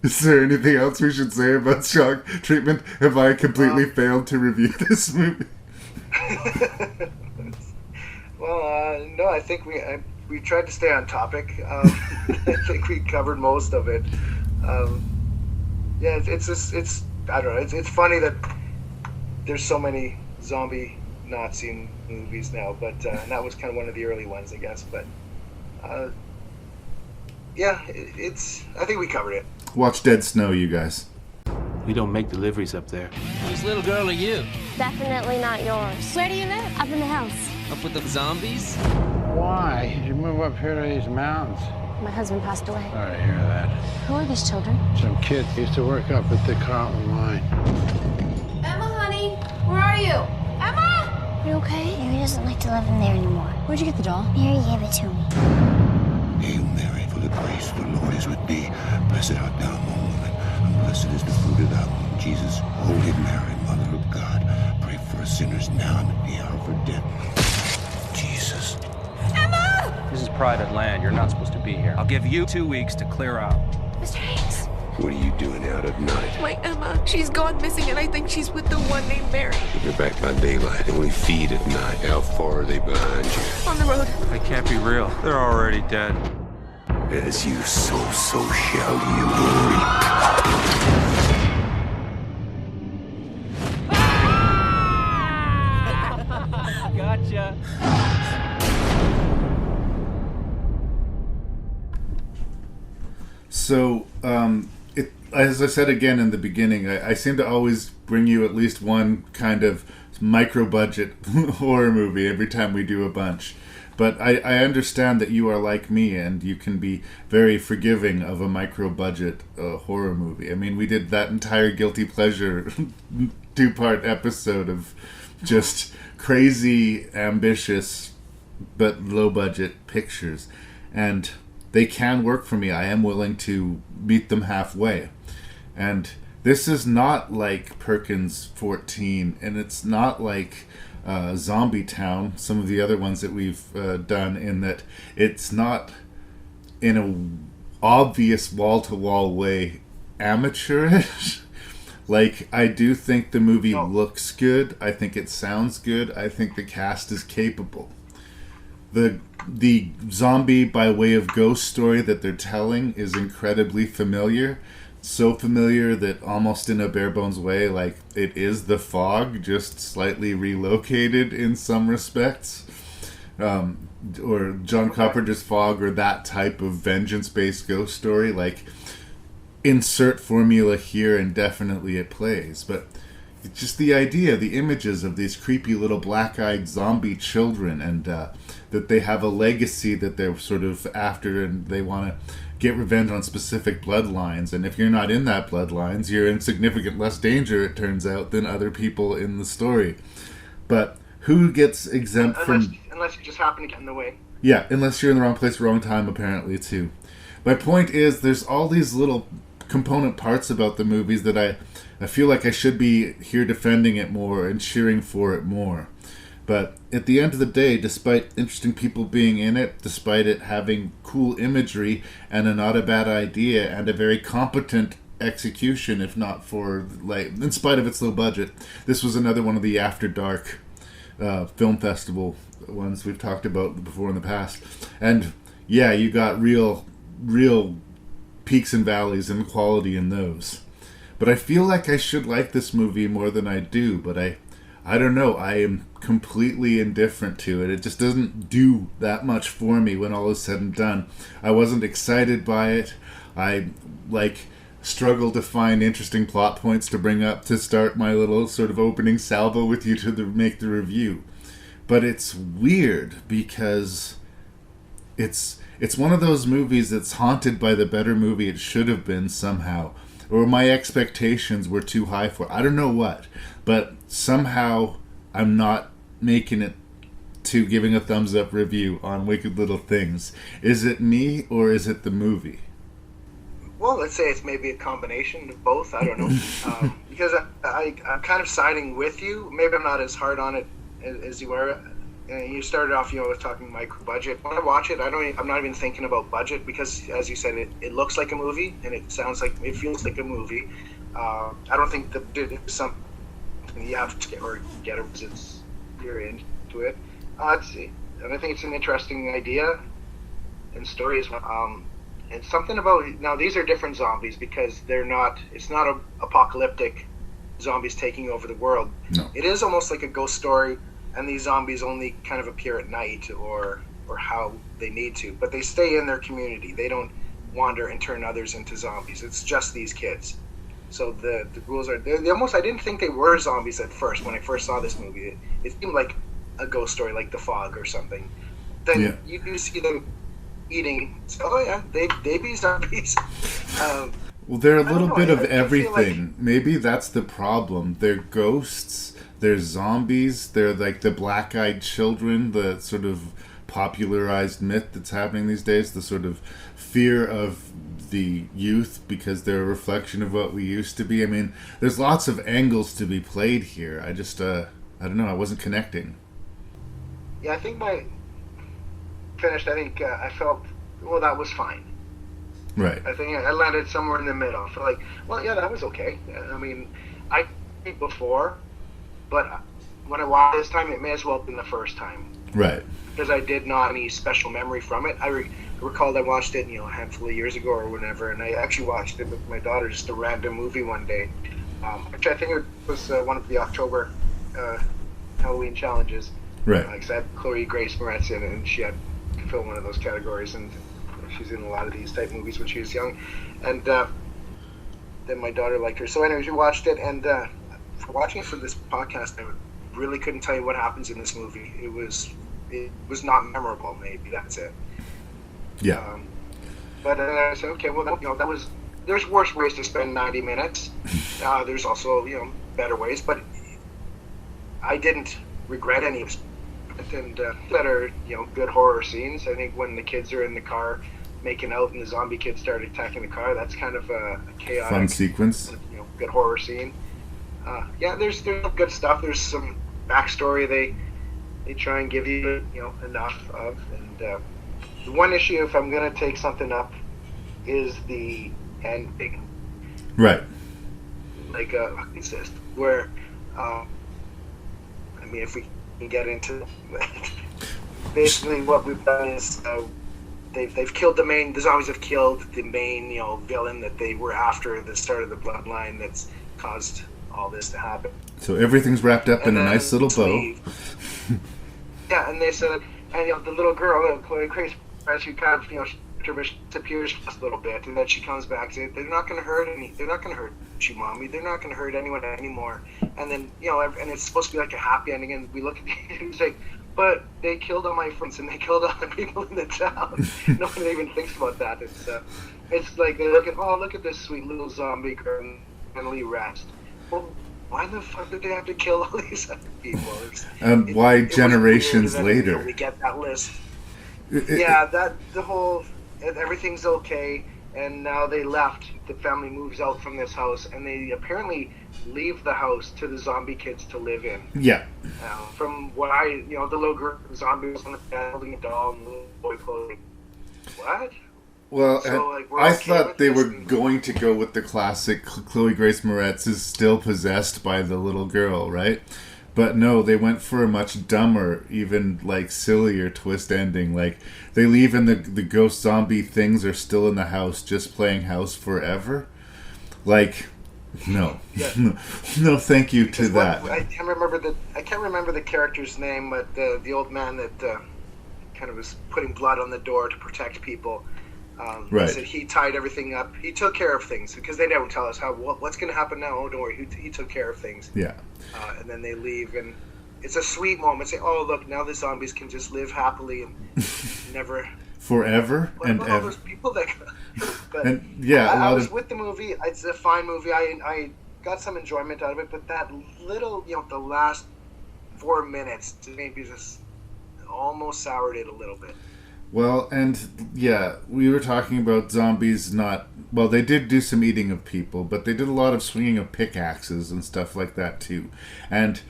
Is there anything else we should say about shock treatment? Have I completely failed to review this movie? Well, no, I think we tried to stay on topic. I think we covered most of it. Yeah, it's I don't know. It's funny that there's so many zombie Nazi movies now, but and that was kind of one of the early ones, I guess. But yeah, I think we covered it. Watch Dead Snow, you guys. We don't make deliveries up there. Whose little girl are you? Definitely not yours. Where do you live? Up in the house. Up with the zombies? Why did you move up here to these mountains? My husband passed away. Sorry to hear that. Who are these children? Some kid used to work up at the Carlton mine. Emma, honey, where are you? Emma! Are you okay? Mary doesn't like to live in there anymore. Where'd you get the doll? Mary gave it to me. Hail Mary, full of grace, the Lord is with thee. Blessed art thou among women, and blessed is the fruit of thy womb, Jesus. Holy Mary, Mother of God, pray for us sinners now and at the hour of our death. Jesus. Emma! This is private land. You're not supposed to be here. I'll give you 2 weeks to clear out. Mr. Hanks. What are you doing out at night? My Emma, she's gone missing, and I think she's with the one named Mary. If you're back by daylight, they only feed at night. How far are they behind you? On the road. They can't be real. They're already dead. As you sow, so shall you reap. Gotcha. So, as I said again in the beginning, I seem to always bring you at least one kind of micro-budget horror movie every time we do a bunch. But I understand that you are like me, and you can be very forgiving of a micro-budget horror movie. I mean, we did that entire Guilty Pleasure 2-part episode of just crazy, ambitious, but low-budget pictures. And they can work for me. I am willing to meet them halfway. And this is not like Perkins 14, and it's not like Zombie Town, some of the other ones that we've done, in that it's not in a obvious wall-to-wall way amateurish. Like, I do think the movie looks good. I think it sounds good. I think the cast is capable. The zombie by way of ghost story that they're telling is incredibly familiar. So familiar that almost in a bare bones way, like, it is The Fog, just slightly relocated in some respects. Or John Carpenter's Fog, or that type of vengeance-based ghost story. Like, insert formula here and definitely it plays. But it's just the idea, the images of these creepy little black-eyed zombie children, and that they have a legacy that they're sort of after, and they want to get revenge on specific bloodlines. And if you're not in that bloodlines, you're in significant less danger, it turns out, than other people in the story. But who gets exempt unless you just happen to get in the way. Yeah, unless you're in the wrong place, wrong time, apparently, too. My point is, there's all these little component parts about the movies that I feel like I should be here defending it more and cheering for it more. But at the end of the day, despite interesting people being in it, despite it having cool imagery and a not a bad idea and a very competent execution, if not for, like, in spite of its low budget, this was another one of the After Dark film festival ones we've talked about before in the past. And yeah, you got real peaks and valleys in quality in those. But I feel like I should like this movie more than I do, but I don't know, I am completely indifferent to it. It just doesn't do that much for me when all is said and done. I wasn't excited by it. I, struggled to find interesting plot points to bring up to start my little sort of opening salvo with you to make the review. But it's weird because it's one of those movies that's haunted by the better movie it should have been somehow. Or my expectations were too high for it. I don't know what. But somehow I'm not making it to giving a thumbs up review on Wicked Little Things. Is it me or is it the movie? Well, let's say it's maybe a combination of both. I don't know. Because I'm kind of siding with you. Maybe I'm not as hard on it as you are. You started off, with talking micro budget. When I watch it, I'm not even thinking about budget because, as you said, it looks like a movie and it feels like a movie. I don't think that it's something you have to get it because you're into it. Let's see. And I think it's an interesting idea and story as well. And something about, now these are different zombies because it's not a apocalyptic zombies taking over the world. No. It is almost like a ghost story, and these zombies only kind of appear at night or how they need to, but they stay in their community. They don't wander and turn others into zombies. It's just these kids. So the rules are, they almost, I didn't think they were zombies at first when I first saw this movie. It seemed like a ghost story, like The Fog or something. Then you do see them eating, they be zombies. Well, they're a little bit of everything. Maybe that's the problem. They're ghosts, they're zombies, they're like the black-eyed children, the sort of popularized myth that's happening these days, the sort of fear of the youth because they're a reflection of what we used to be. I mean, there's lots of angles to be played here. I just, I don't know, I wasn't connecting. Yeah, I think I felt, well, that was fine. Right. I think I landed somewhere in the middle. I felt like, well, yeah, that was okay. I mean, I think before, but when I watched this time, it may as well have been the first time. Right. Because I did not have any special memory from it. I recalled I watched it, a handful of years ago or whatever, and I actually watched it with my daughter, just a random movie one day, which I think it was one of the October Halloween challenges. Right. Because I had Chloe Grace Moretz in it, and she had to fill one of those categories, and she's in a lot of these type movies when she was young. And then my daughter liked her. So anyways, we watched it, and for watching it for this podcast, I really couldn't tell you what happens in this movie. It was not memorable, maybe, that's it. Yeah. But I said, okay, well, that was, there's worse ways to spend 90 minutes. There's also, better ways, but I didn't regret any of it. And that are, good horror scenes. I think when the kids are in the car making out and the zombie kids start attacking the car. That's kind of a chaotic, fun sequence. Good horror scene. There's good stuff. There's some backstory they try and give you enough of. And the one issue, if I'm gonna take something up, is the ending. Right. Like exist where, if we can get into basically what we've done is they've killed the zombies have killed the main villain that they were after at the start of the bloodline that's caused all this to happen. So everything's wrapped up in a nice little bow. Yeah, and they said, and the little girl, Chloe Grace, she kind of she disappears just a little bit, and then she comes back. They're not going to hurt They're not going to hurt you, mommy. They're not going to hurt anyone anymore. And then and it's supposed to be like a happy ending. And we look at it's like, but they killed all my friends and they killed all the people in the town. No one even thinks about that. It's like they look at this sweet little zombie girl and finally rest. Well, why the fuck did they have to kill all these other people? And why generations later? We get that list. The whole everything's okay, and now they left. The family moves out from this house, and they apparently leave the house to the zombie kids to live in. Yeah. From what the little girl, the zombie was on the bed holding a doll, and the little boy clothing. What? Well, so, I thought they were going to go with the classic Chloe Grace Moretz is still possessed by the little girl, right? But no, they went for a much dumber, even sillier twist ending. Like, they leave and the ghost zombie things are still in the house, just playing house forever. Like, no, no, thank you to that. I can't remember the character's name, but the old man that kind of was putting blood on the door to protect people. Right. Said he tied everything up. He took care of things because they don't tell us what's going to happen now. Oh, don't worry, he took care of things. Yeah. And then they leave, and it's a sweet moment. Say, oh look, now the zombies can just live happily and never forever and ever. All those people that. But and yeah, I was with the movie. It's a fine movie. I got some enjoyment out of it, but that little, the last 4 minutes maybe just almost soured it a little bit. Well, and yeah, we were talking about zombies they did do some eating of people, but they did a lot of swinging of pickaxes and stuff like that too. And,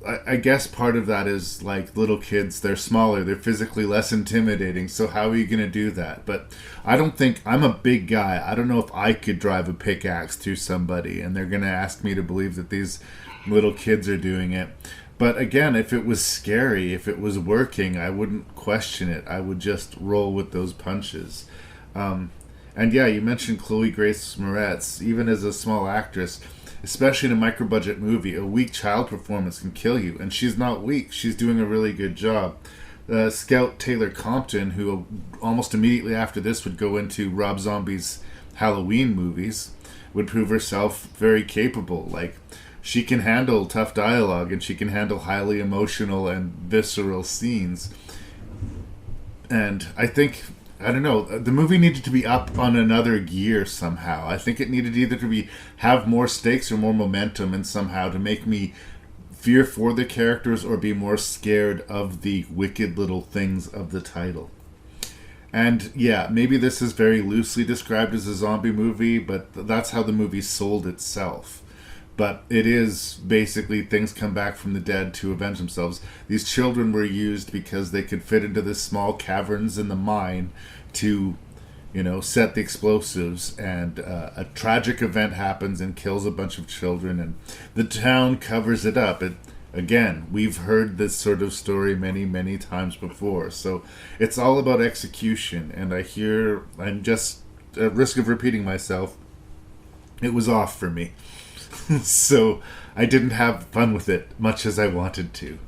I guess part of that is little kids, they're smaller, they're physically less intimidating, so how are you going to do that? But I don't think, I'm a big guy, I don't know if I could drive a pickaxe through somebody, and they're going to ask me to believe that these little kids are doing it. But again, if it was scary, if it was working, I wouldn't question it. I would just roll with those punches. And yeah, you mentioned Chloe Grace Moretz. Even as a small actress, especially in a micro-budget movie, a weak child performance can kill you. And she's not weak. She's doing a really good job. Scout Taylor Compton, who almost immediately after this would go into Rob Zombie's Halloween movies, would prove herself very capable. She can handle tough dialogue, and she can handle highly emotional and visceral scenes. And I think, the movie needed to be up on another gear somehow. I think it needed either to have more stakes or more momentum, and somehow to make me fear for the characters or be more scared of the wicked little things of the title. And yeah, maybe this is very loosely described as a zombie movie, but that's how the movie sold itself. But it is basically things come back from the dead to avenge themselves. These children were used because they could fit into the small caverns in the mine to, set the explosives. And a tragic event happens and kills a bunch of children, and the town covers it up. Again, we've heard this sort of story many, many times before. So it's all about execution. And I'm just at risk of repeating myself, it was off for me. So I didn't have fun with it much as I wanted to.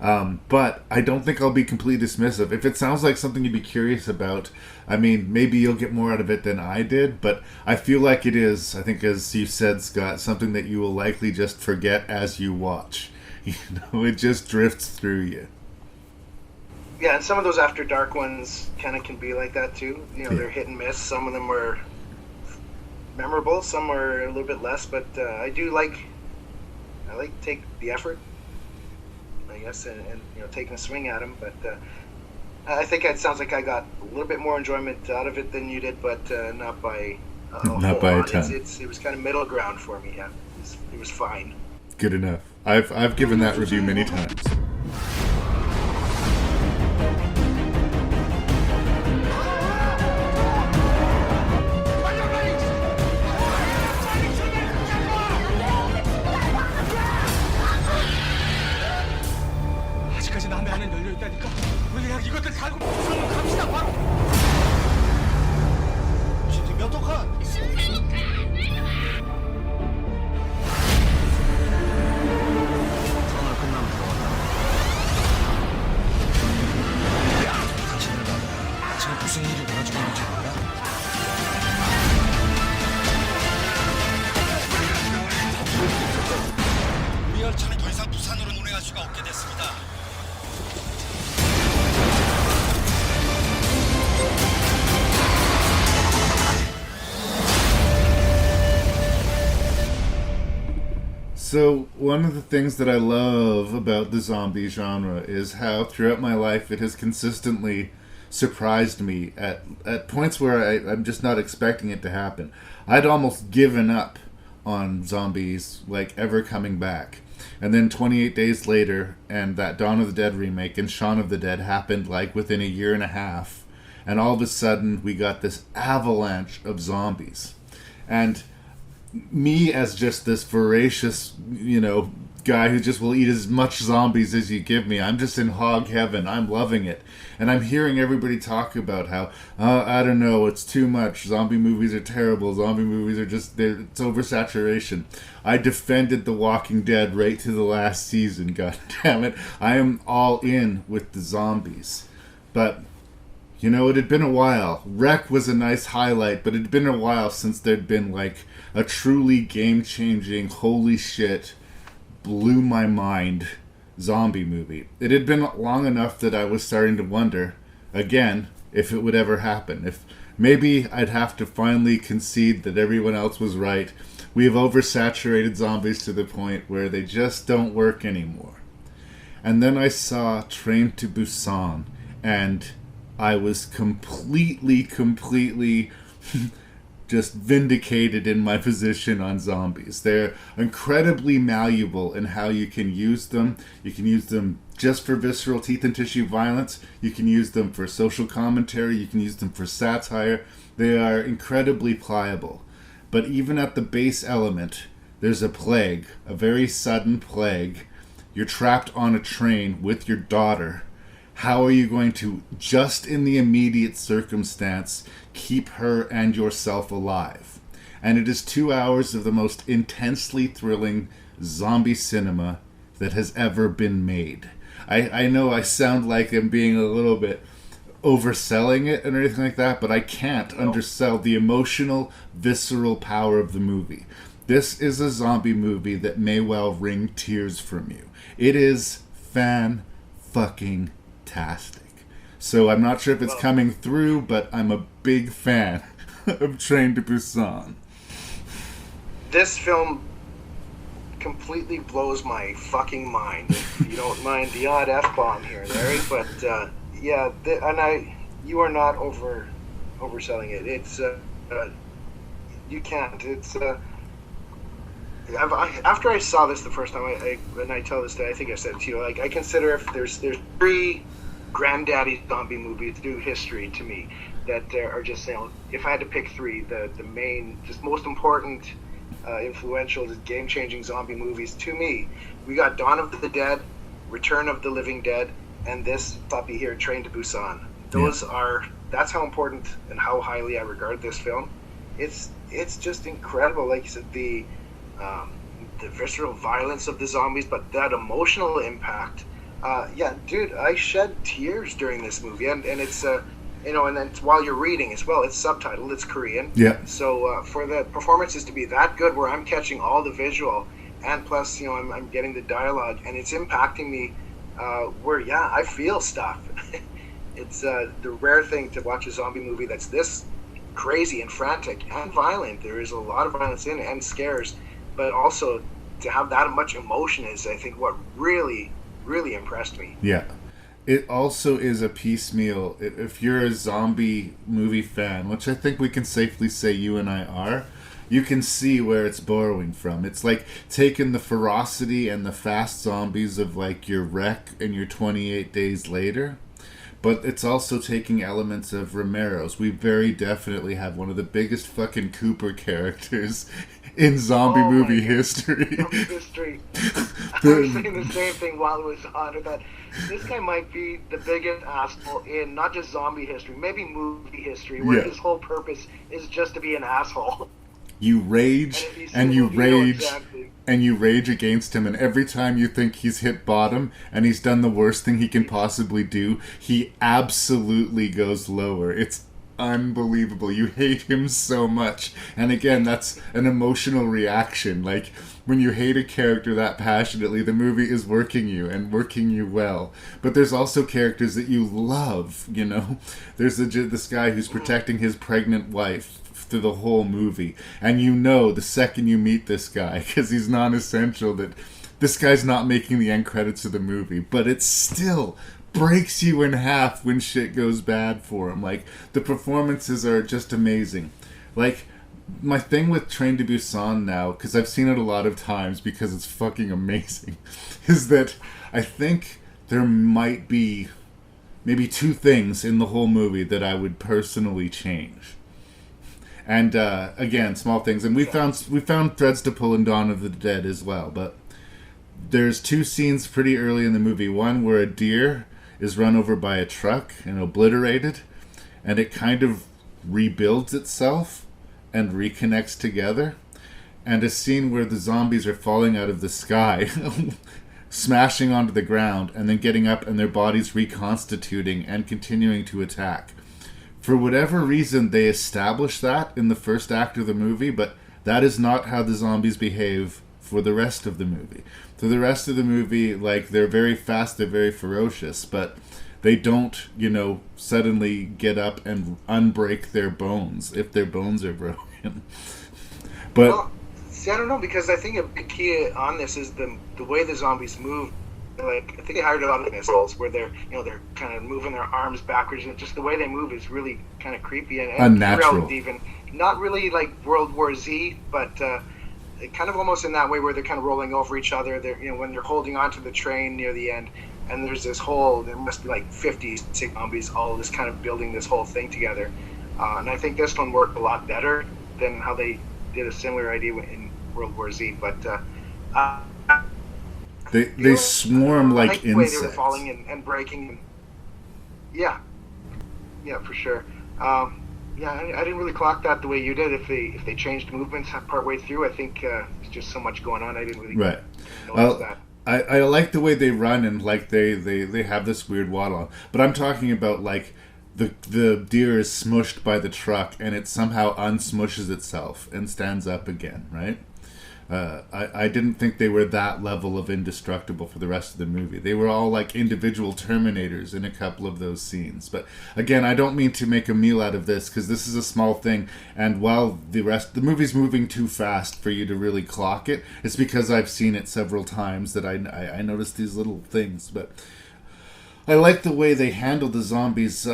But I don't think I'll be completely dismissive. If it sounds like something you'd be curious about, maybe you'll get more out of it than I did, but I feel like it is, I think as you said, Scott, something that you will likely just forget as you watch. It just drifts through you. Yeah, and some of those After Dark ones kind of can be like that too. They're hit and miss. Some of them were memorable, some are a little bit less, but I take the effort, I guess, and taking a swing at them. But I think it sounds like I got a little bit more enjoyment out of it than you did, but not by a Not whole by a lot. ton. It was kind of middle ground for me. Yeah, it was fine. Good enough. I've given that review many times. 아직까지 남의 안은 열려 있다니까. 우리 그냥 이것들 달고 부산으로 갑시다 바로. 진짜 몇 호칸? 터널 끝나면 들어간다. 당신들 봐봐. 지금 무슨 일이 벌어지고 있는지 몰라? 우리 열차는 더 이상 부산으로 운행할 수가 없게 됐습니다. So, one of the things that I love about the zombie genre is how throughout my life it has consistently surprised me at points where I'm just not expecting it to happen. I'd almost given up on zombies, like, ever coming back. And then 28 days later, and that Dawn of the Dead remake and Shaun of the Dead happened, like, within a year and a half. And all of a sudden, we got this avalanche of zombies. And me as just this voracious, guy who just will eat as much zombies as you give me, I'm just in hog heaven. I'm loving it. And I'm hearing everybody talk about how, I don't know, it's too much. Zombie movies are terrible. Zombie movies are just, it's oversaturation. I defended The Walking Dead right to the last season, god damn it. I am all in with the zombies. But it had been a while. Wreck was a nice highlight, but it had been a while since there'd been, like, a truly game-changing, holy shit, blew my mind zombie movie. It had been long enough that I was starting to wonder, again, if it would ever happen. If maybe I'd have to finally concede that everyone else was right. We have oversaturated zombies to the point where they just don't work anymore. And then I saw Train to Busan, and I was completely just vindicated in my position on zombies. They're incredibly malleable in how you can use them. You can use them just for visceral teeth and tissue violence. You can use them for social commentary. You can use them for satire. They are incredibly pliable. But even at the base element, there's a plague, a very sudden plague. You're trapped on a train with your daughter. How are you going to, just in the immediate circumstance, keep her and yourself alive? And it is 2 hours of the most intensely thrilling zombie cinema that has ever been made. I know I sound like I'm being a little bit overselling it and anything like that, but I can't undersell the emotional, visceral power of the movie. This is a zombie movie that may well wring tears from you. It is fan-fucking-tastic. So I'm not sure if it's coming through, but I'm a big fan of Train to Busan. This film completely blows my fucking mind. If you don't mind the odd F-bomb here, Larry, but you are not overselling it. It's you can't. It's after I saw this the first time, and I tell this, I think I said it to you, like, I consider if there's three granddaddy zombie movies through history to me that are just, if I had to pick three, the main, just most important, influential, game-changing zombie movies to me, we got Dawn of the Dead, Return of the Living Dead, and this puppy here, Train to Busan. That's how important and how highly I regard this film. It's just incredible. Like you said, the visceral violence of the zombies, but that emotional impact. Dude, I shed tears during this movie, and it's and then while you're reading as well, it's subtitled, it's Korean. Yeah. So for the performances to be that good, where I'm catching all the visual, and plus, I'm getting the dialogue, and it's impacting me, I feel stuff. It's the rare thing to watch a zombie movie that's this crazy and frantic and violent. There is a lot of violence in it and scares, but also to have that much emotion is, I think, what really, really impressed me. Yeah. it also is a piecemeal. If you're a zombie movie fan, which I think we can safely say you and I are, you can see where it's borrowing from. It's like taking the ferocity and the fast zombies of like your Wreck and your 28 Days Later, but it's also taking elements of Romero's. We very definitely have one of the biggest fucking Cooper characters in zombie movie history. I was saying the same thing while it was on, that this guy might be the biggest asshole in not just zombie history, maybe movie history, where his whole purpose is just to be an asshole. You rage and you rage and you rage against him, and every time you think he's hit bottom and he's done the worst thing he can possibly do, he absolutely goes lower. It's unbelievable. You hate him so much. And again, that's an emotional reaction. Like, when you hate a character that passionately, the movie is working you and working you well. But there's also characters that you love, you know? There's this guy who's protecting his pregnant wife through the whole movie. And you know the second you meet this guy, because he's non-essential, that this guy's not making the end credits of the movie. But it's still breaks you in half when shit goes bad for him. Like, the performances are just amazing. Like, my thing with Train to Busan now, because I've seen it a lot of times because it's fucking amazing, is that I think there might be maybe two things in the whole movie that I would personally change. And again, small things. And we found threads to pull in Dawn of the Dead as well. But there's two scenes pretty early in the movie. One where a deer is run over by a truck and obliterated, and it kind of rebuilds itself and reconnects together. And a scene where the zombies are falling out of the sky, smashing onto the ground, and then getting up and their bodies reconstituting and continuing to attack. For whatever reason, they established that in the first act of the movie, but that is not how the zombies behave for the rest of the movie. For the rest of the movie, like, they're very fast, they're very ferocious, but they don't, you know, suddenly get up and unbreak their bones if their bones are broken. But well, see, I don't know, because I think a big key on this is the way the zombies move. Like, I think they hired a lot of missiles where they're kind of moving their arms backwards, and just the way they move is really kind of creepy and unnatural. Even not really like World War Z, but kind of almost in that way where they're kind of rolling over each other. They're, you know, when they're holding onto the train near the end, and there's this whole, there must be like 50 zombies, all this kind of building this whole thing together. And I think this one worked a lot better than how they did a similar idea in World War Z. But they swarm like the way insects. They were falling and breaking. Yeah, for sure. I didn't really clock that the way you did. If they changed movements partway through, I think there's just so much going on. I didn't really notice that. I like the way they run, and like they have this weird waddle on. But I'm talking about like the deer is smushed by the truck, and it somehow unsmushes itself and stands up again, right? I didn't think they were that level of indestructible for the rest of the movie. They were all like individual Terminators in a couple of those scenes. But again, I don't mean to make a meal out of this, because this is a small thing, and while the movie's moving too fast for you to really clock it, it's because I've seen it several times that I noticed these little things. But I like the way they handle the zombies.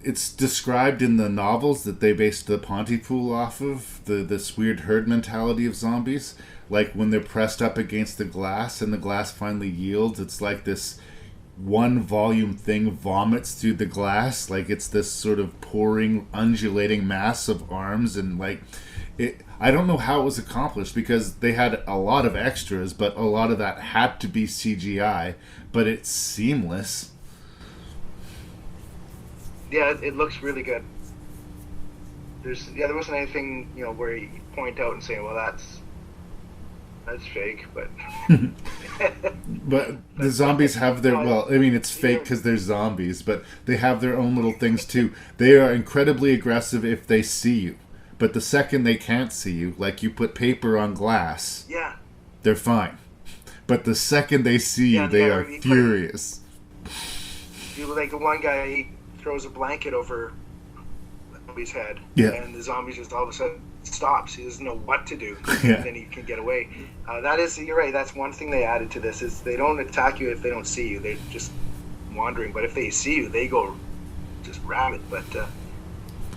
It's described in the novels that they based the Pontypool off of, this weird herd mentality of zombies. Like when they're pressed up against the glass and the glass finally yields, it's like this one volume thing vomits through the glass. Like it's this sort of pouring, undulating mass of arms, and like I don't know how it was accomplished, because they had a lot of extras, but a lot of that had to be CGI, but it's seamless. Yeah, it looks really good. There wasn't anything, you know, where you point out and say, well, that's fake, but but the zombies have their, well, I mean, it's fake because they're zombies, but they have their own little things too. They are incredibly aggressive if they see you, but the second they can't see you, like you put paper on glass, they're fine. But the second they see you, they are furious. Like the one guy, he throws a blanket over the zombie's head, and the zombie just all of a sudden stops. He doesn't know what to do, and then he can get away. You're right, that's one thing they added to this, is they don't attack you if they don't see you. They just wandering. But if they see you, they go just rabid. But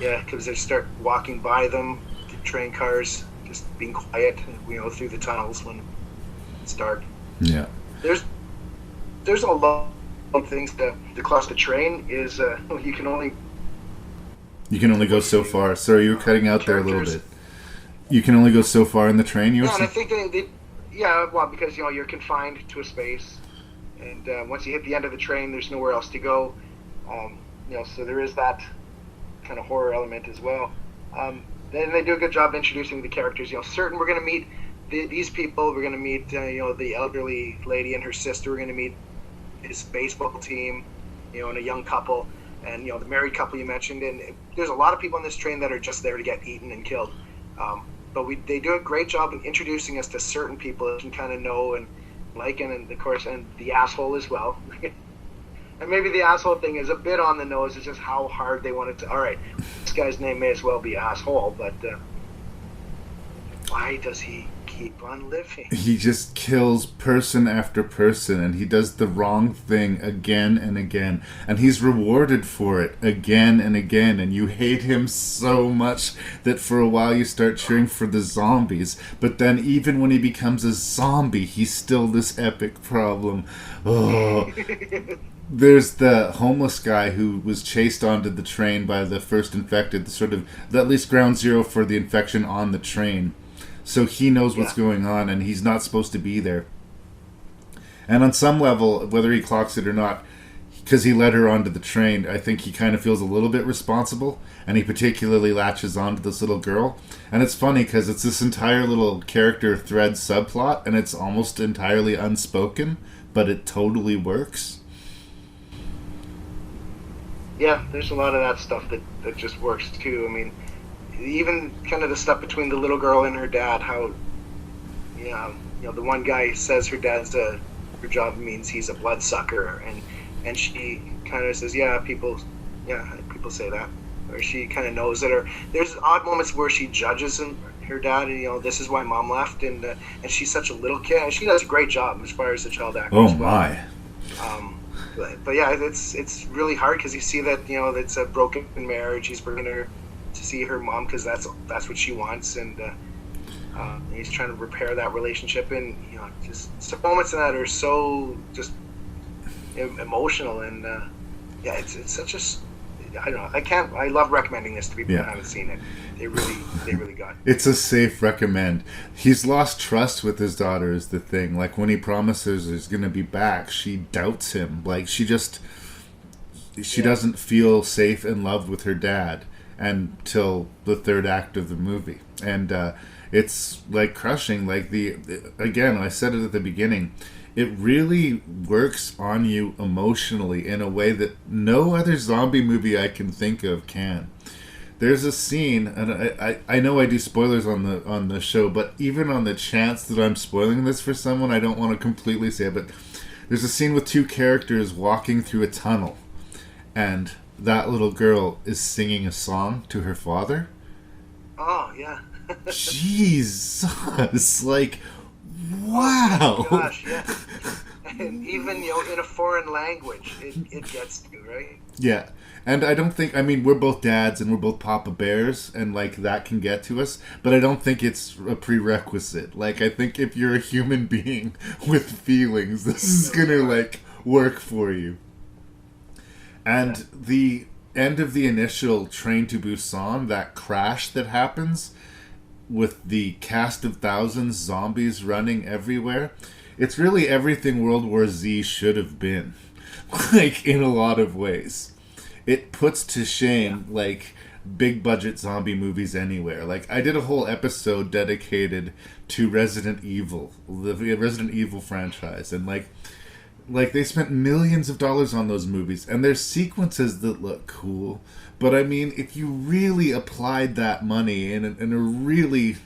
yeah, because they start walking by them, the train cars, just being quiet, through the tunnels when it's dark. Yeah. There's a lot of things to cross the train is you can only go so far. Sorry, you were cutting out there a little bit. You can only go so far in the train. And I think because you're confined to a space, and once you hit the end of the train, there's nowhere else to go. So there is that kind of horror element as well. Then they do a good job introducing the characters. We're going to meet these people. We're going to meet the elderly lady and her sister. We're going to meet his baseball team, and a young couple, and the married couple you mentioned. And there's a lot of people on this train that are just there to get eaten and killed. But they do a great job of introducing us to certain people that you can kind of know and like, and of course, and the asshole as well. And maybe the asshole thing is a bit on the nose. It's just how hard they wanted to. All right, this guy's name may as well be asshole, but why does he keep on living? He just kills person after person, and he does the wrong thing again and again, and he's rewarded for it again and again, and you hate him so much that for a while you start cheering for the zombies. But then even when he becomes a zombie, he's still this epic problem. Oh. There's the homeless guy who was chased onto the train by the first infected, the at least ground zero for the infection on the train. So he knows what's going on, and he's not supposed to be there. And on some level, whether he clocks it or not, because he led her onto the train, I think he kind of feels a little bit responsible, and he particularly latches onto this little girl. And it's funny because it's this entire little character thread subplot, and it's almost entirely unspoken, but it totally works. Yeah, there's a lot of that stuff that just works too. I mean, even kind of the stuff between the little girl and her dad, how the one guy says her dad's her job means he's a bloodsucker, and she kind of says, people say that, or she kind of knows it, or there's odd moments where she judges her dad, and this is why mom left, and she's such a little kid, and she does a great job as far as the child actor as well. My. But yeah, it's really hard because you see that it's a broken marriage. He's bringing her to see her mom because that's what she wants, and he's trying to repair that relationship. And just some moments in that are so just emotional, and it's such a I don't know. I love recommending this to people who haven't seen it. They really got it. It's a safe recommend. He's lost trust with his daughter is the thing. Like when he promises he's going to be back, she doubts him. Like she doesn't feel safe and loved with her dad until the third act of the movie. And it's like crushing. Like again, I said it at the beginning, it really works on you emotionally in a way that no other zombie movie I can think of can. There's a scene, and I know I do spoilers on the show, but even on the chance that I'm spoiling this for someone, I don't want to completely say it, but there's a scene with two characters walking through a tunnel, and that little girl is singing a song to her father. Oh, yeah. Jesus! Like, wow! Oh my gosh, yeah. And even, in a foreign language, it gets you, right? Yeah. And I don't think, we're both dads and we're both Papa Bears, and, that can get to us, but I don't think it's a prerequisite. I think if you're a human being with feelings, this is gonna, work for you. And the end of the initial Train to Busan, that crash that happens with the cast of thousands, zombies running everywhere, it's really everything World War Z should have been. In a lot of ways. It puts to shame, big budget zombie movies anywhere. I did a whole episode dedicated to Resident Evil, the Resident Evil franchise, and they spent millions of dollars on those movies, and there's sequences that look cool, but if you really applied that money in a really,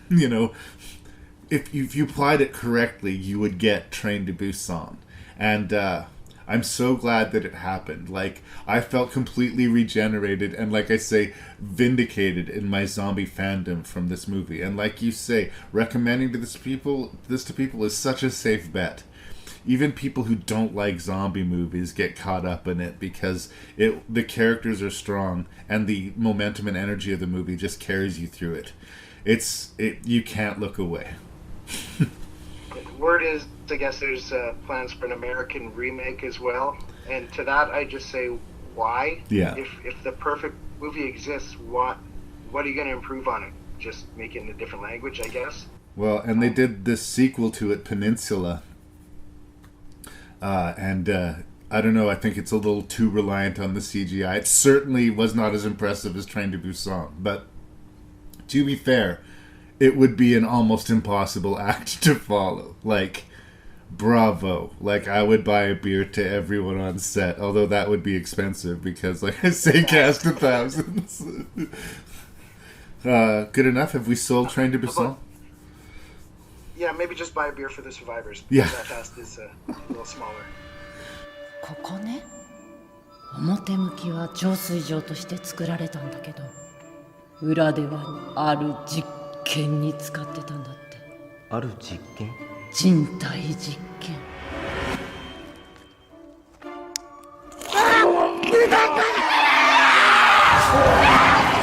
if you applied it correctly, you would get Train to Busan. And I'm so glad that it happened. I felt completely regenerated and, I say, vindicated in my zombie fandom from this movie. And like you say, recommending this to people is such a safe bet. even people who don't like zombie movies get caught up in it because the characters are strong and the momentum and energy of the movie just carries you through it. You can't look away. Word is, I guess there's plans for an American remake as well. And to that, I just say, why? Yeah. If the perfect movie exists, what are you going to improve on it? Just make it in a different language, I guess? Well, and they did this sequel to it, Peninsula. I don't know, I think it's a little too reliant on the CGI. It certainly was not as impressive as Train to Busan. But to be fair, it would be an almost impossible act to follow. Like, bravo. Like, I would buy a beer to everyone on set, although that would be expensive because, like I say, cast of thousands. Good enough? Have we sold Train to Busan? Yeah, maybe just buy a beer for the survivors. Yeah. That cast is a little smaller. ここね。表向きは浄水場として作られたんだけど、裏ではある実験に使ってたんだって。ある実験？人体実験。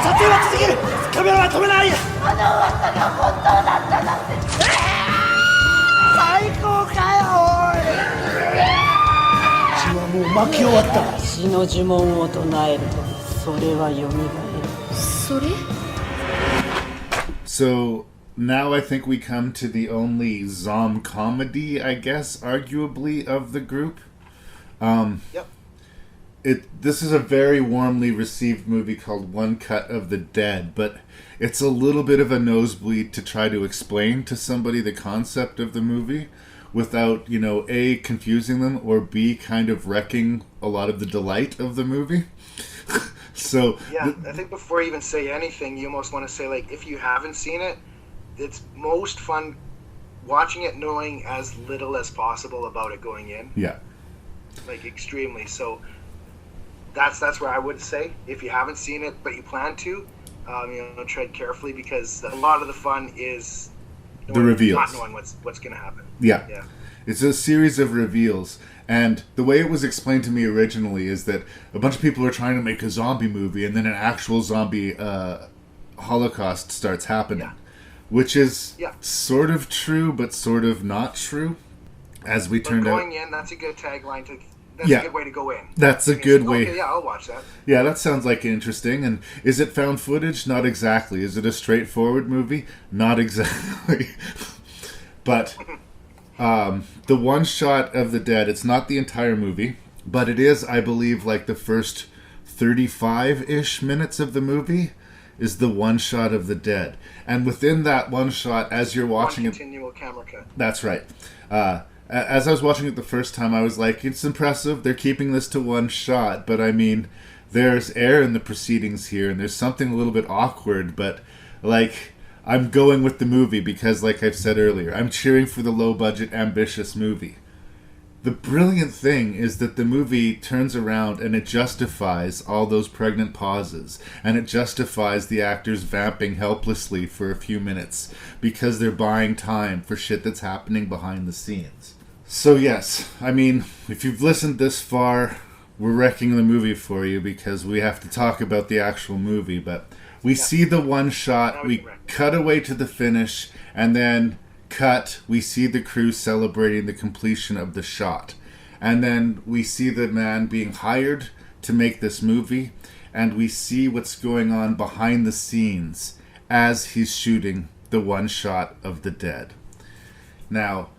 撮影は続ける。カメラは止めない。あの噂が本当だったなんて。最高かよ、おい。血はもう巻き終わった。死の呪文を唱えるとそれは蘇る。それ？ So now I think we come to the only Zom comedy, I guess, arguably, of the group. Yep. This is a very warmly received movie called One Cut of the Dead, but it's a little bit of a nosebleed to try to explain to somebody the concept of the movie without, A, confusing them, or B, kind of wrecking a lot of the delight of the movie. So yeah, I think before you even say anything, you almost want to say, like, if you haven't seen it, it's most fun watching it knowing as little as possible about it going in. Yeah. Like, extremely. So that's where I would say, if you haven't seen it but you plan to, tread carefully, because a lot of the fun is the reveals. Not knowing what's going to happen. Yeah. It's a series of reveals. And the way it was explained to me originally is that a bunch of people are trying to make a zombie movie, and then an actual zombie holocaust starts happening. Which is sort of true, but sort of not true, as we turned out. Going in, that's a good tagline. That's a good way to go in. That's a good way. Okay, yeah, I'll watch that. Yeah, that sounds like interesting. And is it found footage? Not exactly. Is it a straightforward movie? Not exactly. But the one shot of the dead, it's not the entire movie, but it is, I believe, like the first 35-ish minutes of the movie is the one shot of the dead. And within that one shot, as you're watching it... continual camera cut. That's right. As I was watching it the first time, I was like, it's impressive. They're keeping this to one shot. But, I mean, there's air in the proceedings here, and there's something a little bit awkward. But, like, I'm going with the movie because, like I've said earlier, I'm cheering for the low-budget, ambitious movie. The brilliant thing is that the movie turns around and it justifies all those pregnant pauses, and it justifies the actors vamping helplessly for a few minutes because they're buying time for shit that's happening behind the scenes. So yes, I mean, if you've listened this far, we're wrecking the movie for you because we have to talk about the actual movie, but we see the one shot, we cut away to the finish, and then... we see the crew celebrating the completion of the shot. And then we see the man being hired to make this movie, and we see what's going on behind the scenes as he's shooting the one shot of the dead. Now,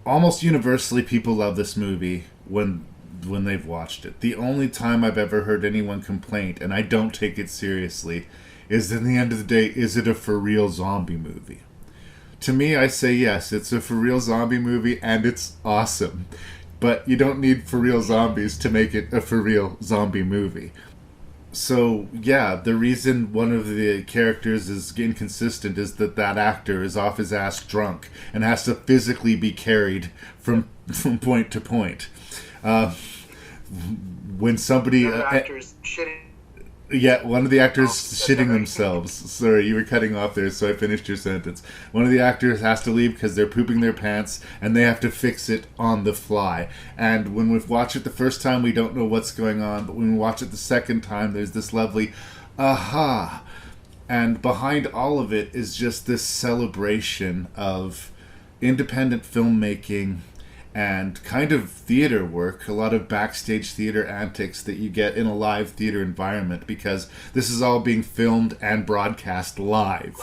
almost universally people love this movie when they've watched it. The only time I've ever heard anyone complain, and I don't take it seriously, is in the end of the day, is it a for real zombie movie? To me, I say yes, it's a for real zombie movie and it's awesome. But you don't need for real zombies to make it a for real zombie movie. So, yeah, the reason one of the characters is inconsistent is that actor is off his ass drunk and has to physically be carried from point to point. When somebody... actors shitting Yeah, one of the actors shitting themselves. Sorry, you were cutting off there, so I finished your sentence. One of the actors has to leave because they're pooping their pants, and they have to fix it on the fly. And when we watch it the first time, we don't know what's going on, but when we watch it the second time, there's this lovely aha. And behind all of it is just this celebration of independent filmmaking and kind of theater work, a lot of backstage theater antics that you get in a live theater environment, because this is all being filmed and broadcast live.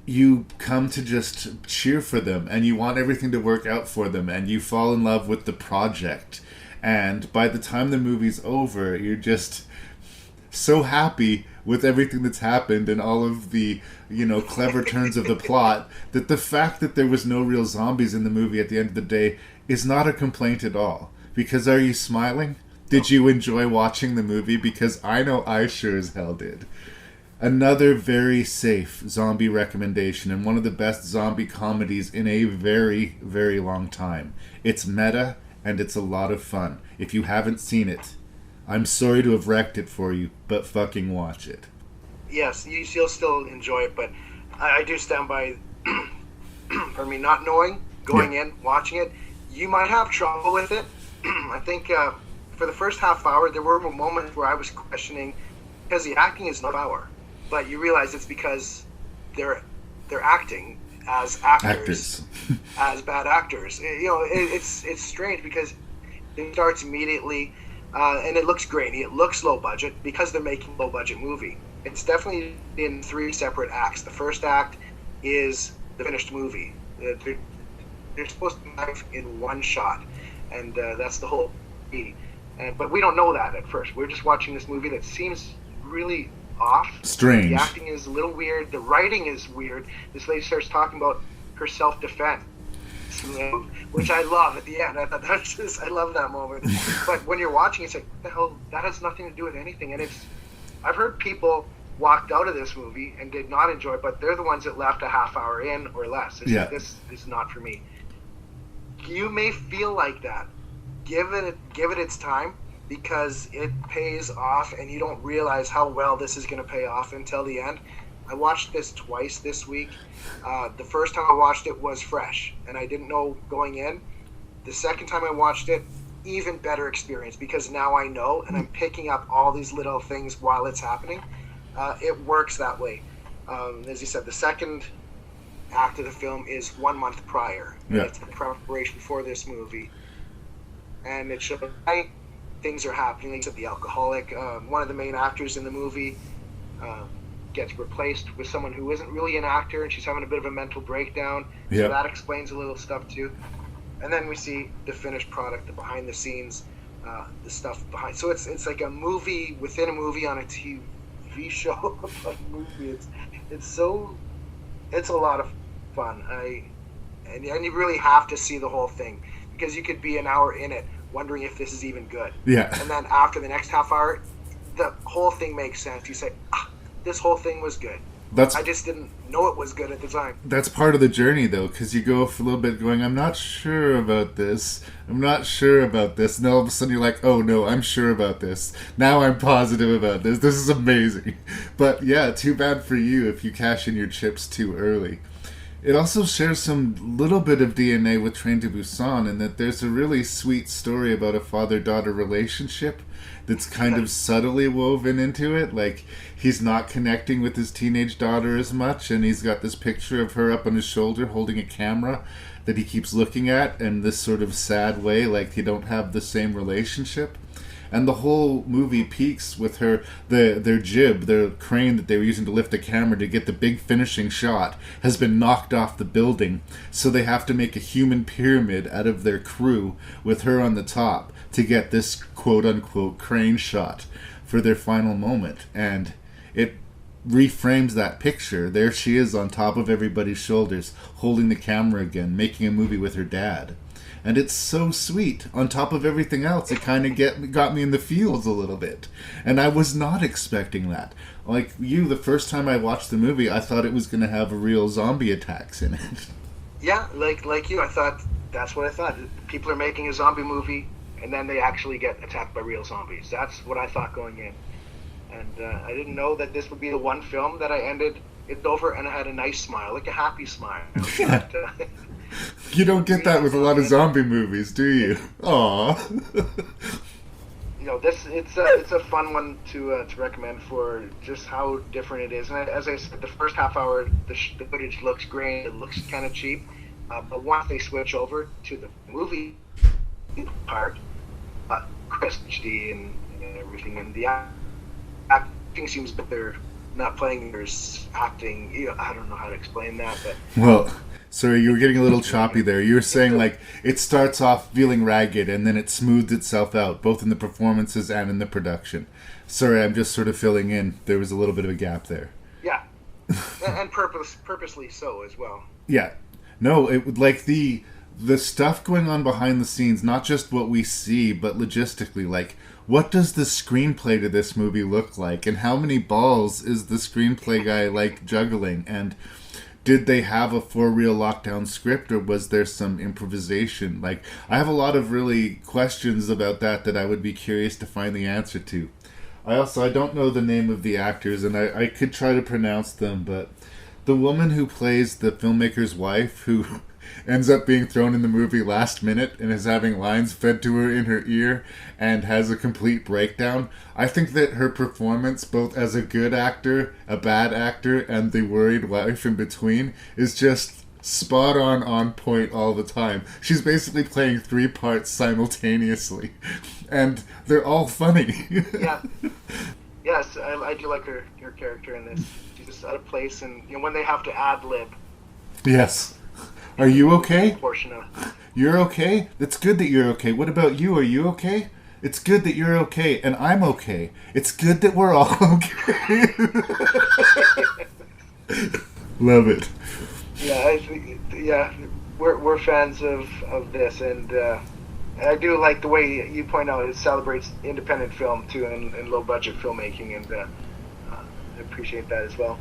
You come to just cheer for them, and you want everything to work out for them, and you fall in love with the project. And by the time the movie's over, you're just so happy with everything that's happened and all of the, clever turns of the plot, that the fact that there was no real zombies in the movie at the end of the day is not a complaint at all. Because are you smiling? Did you enjoy watching the movie? Because I know I sure as hell did. Another very safe zombie recommendation, and one of the best zombie comedies in a very, very long time. It's meta, and it's a lot of fun. If you haven't seen it, I'm sorry to have wrecked it for you, but fucking watch it. Yes, you'll still enjoy it, but I do stand by, for me, not knowing, going in, watching it. You might have trouble with it. I think for the first half hour, there were moments where I was questioning, because the acting is not hour, but you realize it's because they're acting as actors. As bad actors. It's strange because it starts immediately. And it looks grainy. It looks low budget because they're making a low budget movie. It's definitely in 3 separate acts. The first act is the finished movie. They're supposed to knife in one shot, and that's the whole movie. But we don't know that at first. We're just watching this movie that seems really off. Strange. The acting is a little weird. The writing is weird. This lady starts talking about her self-defense, which I love at the end. I love that moment. But when you're watching, it's like, what the hell? That has nothing to do with anything. And I've heard people walked out of this movie and did not enjoy it, but they're the ones that left a half hour in or less. This is not for me. You may feel like that. Give it its time, because it pays off, and you don't realize how well this is going to pay off until the end. I watched this twice this week. The first time I watched it was fresh, and I didn't know going in. The second time I watched it, even better experience, because now I know, and I'm picking up all these little things while it's happening. It works that way. As you said, the second act of the film is 1 month prior. Yeah. It's the preparation for this movie. And it shows why things are happening. Like the alcoholic, one of the main actors in the movie, gets replaced with someone who isn't really an actor, and she's having a bit of a mental breakdown. So that explains a little stuff too. And then we see the finished product, the behind the scenes, the stuff behind. So it's like a movie within a movie on a TV show about a movie. It's a lot of fun. And you really have to see the whole thing, because you could be an hour in it wondering if this is even good. Yeah. And then after the next half hour, the whole thing makes sense. You say, this whole thing was good. I just didn't know it was good at the time. That's part of the journey, though, because you go for a little bit going, I'm not sure about this. I'm not sure about this. And all of a sudden you're like, oh no, I'm sure about this. Now I'm positive about this. This is amazing. But yeah, too bad for you if you cash in your chips too early. It also shares some little bit of DNA with Train to Busan, in that there's a really sweet story about a father-daughter relationship that's kind of subtly woven into it. Like, he's not connecting with his teenage daughter as much, and he's got this picture of her up on his shoulder holding a camera that he keeps looking at in this sort of sad way, like they don't have the same relationship. And the whole movie peaks with their jib, their crane that they were using to lift the camera to get the big finishing shot, has been knocked off the building. So they have to make a human pyramid out of their crew with her on the top to get this quote-unquote crane shot for their final moment. And it reframes that picture. There she is on top of everybody's shoulders, holding the camera again, making a movie with her dad. And it's so sweet. On top of everything else, it kind of got me in the feels a little bit. And I was not expecting that. Like you, the first time I watched the movie, I thought it was going to have a real zombie attacks in it. Yeah, like you, I thought, that's what I thought. People are making a zombie movie, and then they actually get attacked by real zombies. That's what I thought going in. And I didn't know that this would be the one film that I ended it over and I had a nice smile, like a happy smile. But, you don't get that with a lot of zombie movies, do you? Aww. It's a fun one to recommend for just how different it is. And as I said, the first half hour, the footage looks great. It looks kind of cheap. But once they switch over to the movie part, crisp HD and everything, and the acting seems better. Not playing, there's acting. I don't know how to explain that, but well, sorry, you were getting a little choppy there. You were saying like it starts off feeling ragged and then it smooths itself out, both in the performances and in the production. Sorry, I'm just sort of filling in. There was a little bit of a gap there. Yeah, and purposely so as well. Yeah, no, it would like the stuff going on behind the scenes, not just what we see, but logistically, like. What does the screenplay to this movie look like? And how many balls is the screenplay guy like juggling? And did they have a for-real lockdown script, or was there some improvisation? Like, I have a lot of really questions about that I would be curious to find the answer to. I don't know the name of the actors, and I could try to pronounce them, but the woman who plays the filmmaker's wife, who ends up being thrown in the movie last minute and is having lines fed to her in her ear and has a complete breakdown. I think that her performance, both as a good actor, a bad actor, and the worried wife in between, is just spot on point all the time. She's basically playing 3 parts simultaneously, and they're all funny. Yeah. Yes, I do like her character in this. She's just out of place, and when they have to ad-lib. Yes. Are you okay? Portion of. You're okay? It's good that you're okay. What about you? Are you okay? It's good that you're okay, and I'm okay. It's good that we're all okay. Love it. Yeah, we're fans of this, and I do like the way you point out it celebrates independent film too, and low budget filmmaking, and I appreciate that as well.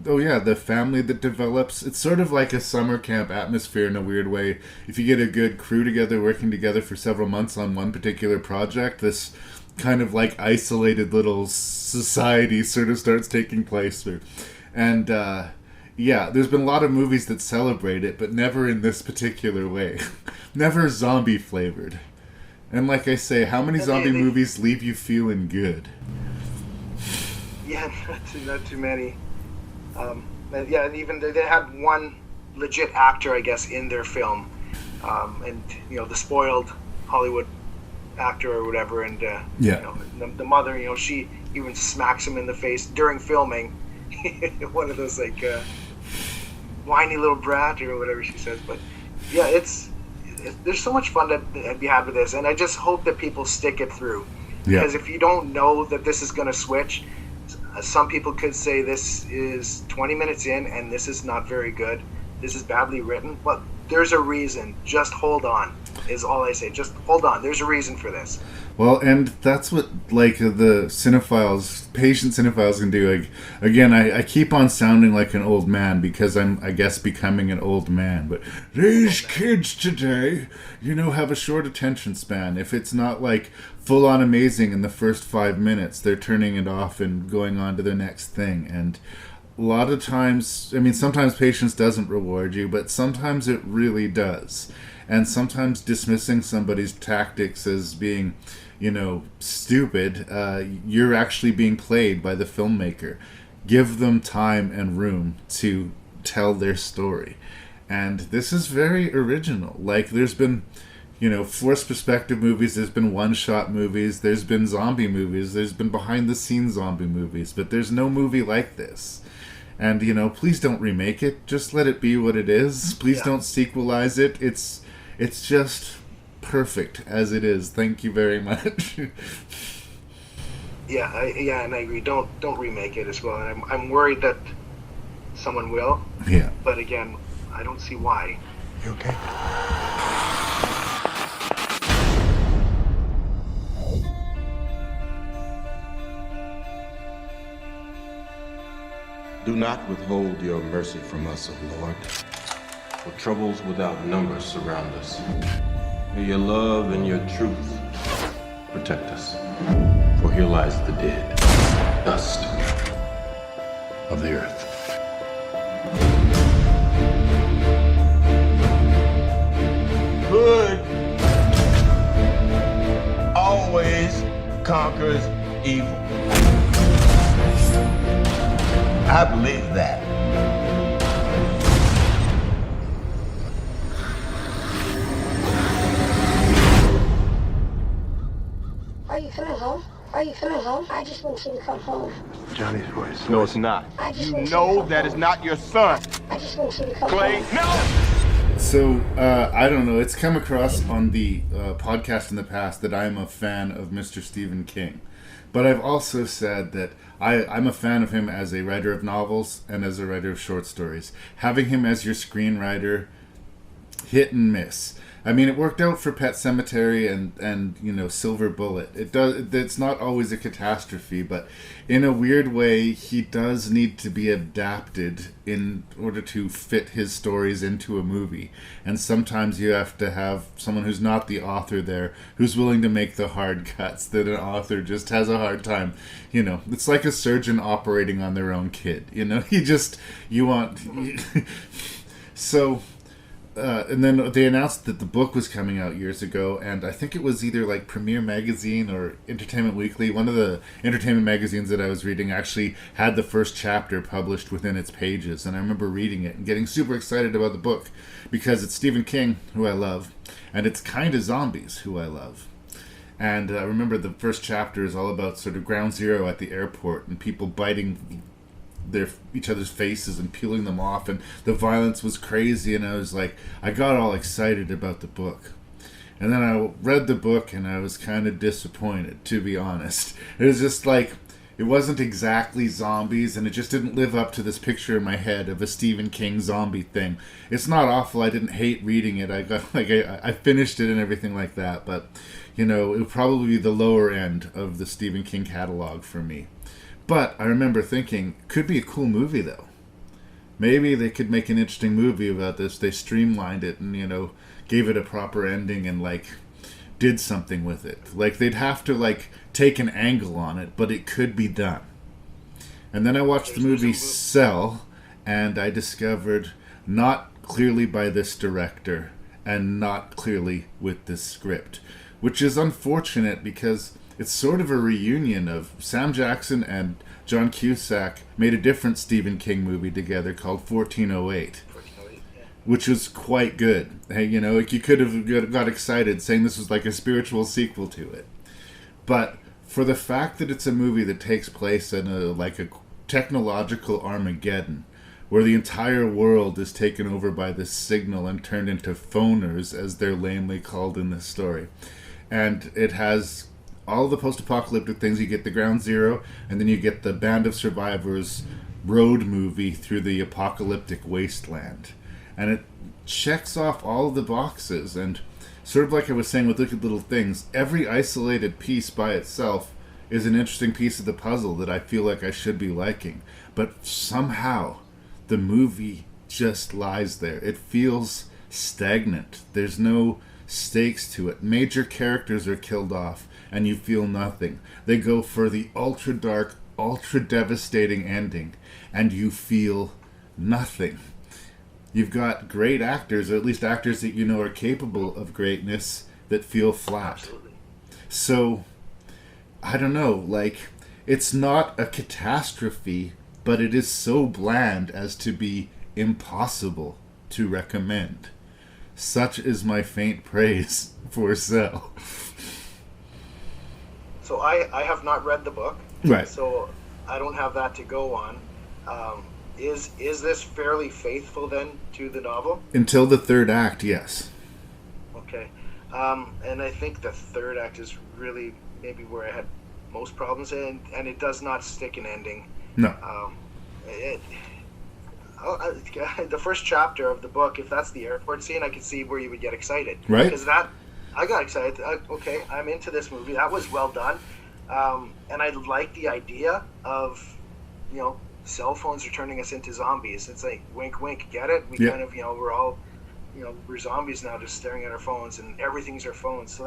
Oh yeah, the family that develops. It's sort of like a summer camp atmosphere in a weird way. If you get a good crew together, working together for several months on one particular project, this kind of like isolated little society sort of starts taking place. And yeah, there's been a lot of movies that celebrate it, but never in this particular way. Never zombie flavored. And like I say, how many zombie movies leave you feeling good? Yeah, not too many. And even they had one legit actor, I guess, in their film, and the spoiled Hollywood actor or whatever, and the mother, she even smacks him in the face during filming. One of those like whiny little brat or whatever she says. But yeah, there's so much fun to be had with this, and I just hope that people stick it through. Because if you don't know that this is going to switch. Some people could say this is 20 minutes in and this is not very good. This is badly written. But there's a reason. Just hold on, is all I say. Just hold on. There's a reason for this. Well, and that's what, like, the cinephiles, patient cinephiles can do. Like, again, I keep on sounding like an old man because I'm, I guess, becoming an old man. But these kids today, have a short attention span. If it's not, like, full-on amazing in the first 5 minutes, they're turning it off and going on to the next thing. And a lot of times, sometimes patience doesn't reward you, but sometimes it really does. And sometimes dismissing somebody's tactics as being, stupid, you're actually being played by the filmmaker. Give them time and room to tell their story. And this is very original. Like, there's been, forced perspective movies, there's been one-shot movies, there's been zombie movies, there's been behind-the-scenes zombie movies, but there's no movie like this. And, please don't remake it. Just let it be what it is. Please don't sequelize it. It's just perfect as it is. Thank you very much. And I agree. Don't remake it as well. And I'm worried that someone will. Yeah. But again, I don't see why. You okay? Do not withhold your mercy from us, O Lord, for troubles without number surround us. May your love and your truth protect us. For here lies the dead, dust of the earth. Good always conquers evil. I believe that. Are you coming home? Are you coming home? I just want you to come home. Johnny's voice. No, it's not. You know that is not your son. I just want you to come Clay, home. no! So, I don't know, it's come across on the podcast in the past that I'm a fan of Mr. Stephen King. But I've also said that I'm a fan of him as a writer of novels and as a writer of short stories. Having him as your screenwriter, hit and miss. I mean, it worked out for Pet Sematary and you know, Silver Bullet. It's not always a catastrophe, but in a weird way, he does need to be adapted in order to fit his stories into a movie. And sometimes you have to have someone who's not the author there, who's willing to make the hard cuts that an author just has a hard time. You know, it's like a surgeon operating on their own kid. You know, so... and then they announced that the book was coming out years ago, and I think it was either like Premiere Magazine or Entertainment Weekly. One of the entertainment magazines that I was reading actually had the first chapter published within its pages, and I remember reading it and getting super excited about the book because it's Stephen King, who I love, and it's kind of zombies, who I love. And I remember the first chapter is all about sort of ground zero at the airport and people biting each other's faces and peeling them off, and the violence was crazy, and I was like, I got all excited about the book. And then I read the book and I was kind of disappointed, to be honest. It was just like, it wasn't exactly zombies, and it just didn't live up to this picture in my head of a Stephen King zombie thing. It's not awful, I didn't hate reading it, I finished it and everything like that, but you know, it would probably be the lower end of the Stephen King catalog for me. But I remember thinking, could be a cool movie though. Maybe they could make an interesting movie about this. They streamlined it and, you know, gave it a proper ending and like did something with it. Like they'd have to like take an angle on it, but it could be done. And then I watched the movie Cell, and I discovered, not clearly by this director and not clearly with this script, which is unfortunate because it's sort of a reunion of Sam Jackson and John Cusack made a different Stephen King movie together called 1408, which was quite good. Hey, you know, like you could have got excited saying this was like a spiritual sequel to it. But for the fact that it's a movie that takes place in a technological Armageddon, where the entire world is taken over by this signal and turned into phoners, as they're lamely called in this story, and it has all the post-apocalyptic things. You get the Ground Zero, and then you get the Band of Survivors road movie through the apocalyptic wasteland. And it checks off all of the boxes, and sort of like I was saying with Wicked Little Things, every isolated piece by itself is an interesting piece of the puzzle that I feel like I should be liking. But somehow, the movie just lies there. It feels stagnant. There's no stakes to it. Major characters are killed off, and you feel nothing. They go for the ultra dark, ultra devastating ending, and you feel nothing. You've got great actors, or at least actors that you know are capable of greatness, that feel flat. Absolutely. So, I don't know, like, it's not a catastrophe, but it is so bland as to be impossible to recommend. Such is my faint praise for Cell. So I have not read the book, right? So I don't have that to go on. Is this fairly faithful then to the novel? Until the third act, yes. Okay, and I think the third act is really maybe where I had most problems, and it does not stick an ending. No. The first chapter of the book, if that's the airport scene, I could see where you would get excited. Right. Because I got excited. Okay, I'm into this movie. That was well done. And I like the idea of, you know, cell phones are turning us into zombies. It's like, wink, wink, get it? We kind of, you know, we're all, you know, we're zombies now just staring at our phones, and everything's our phones. So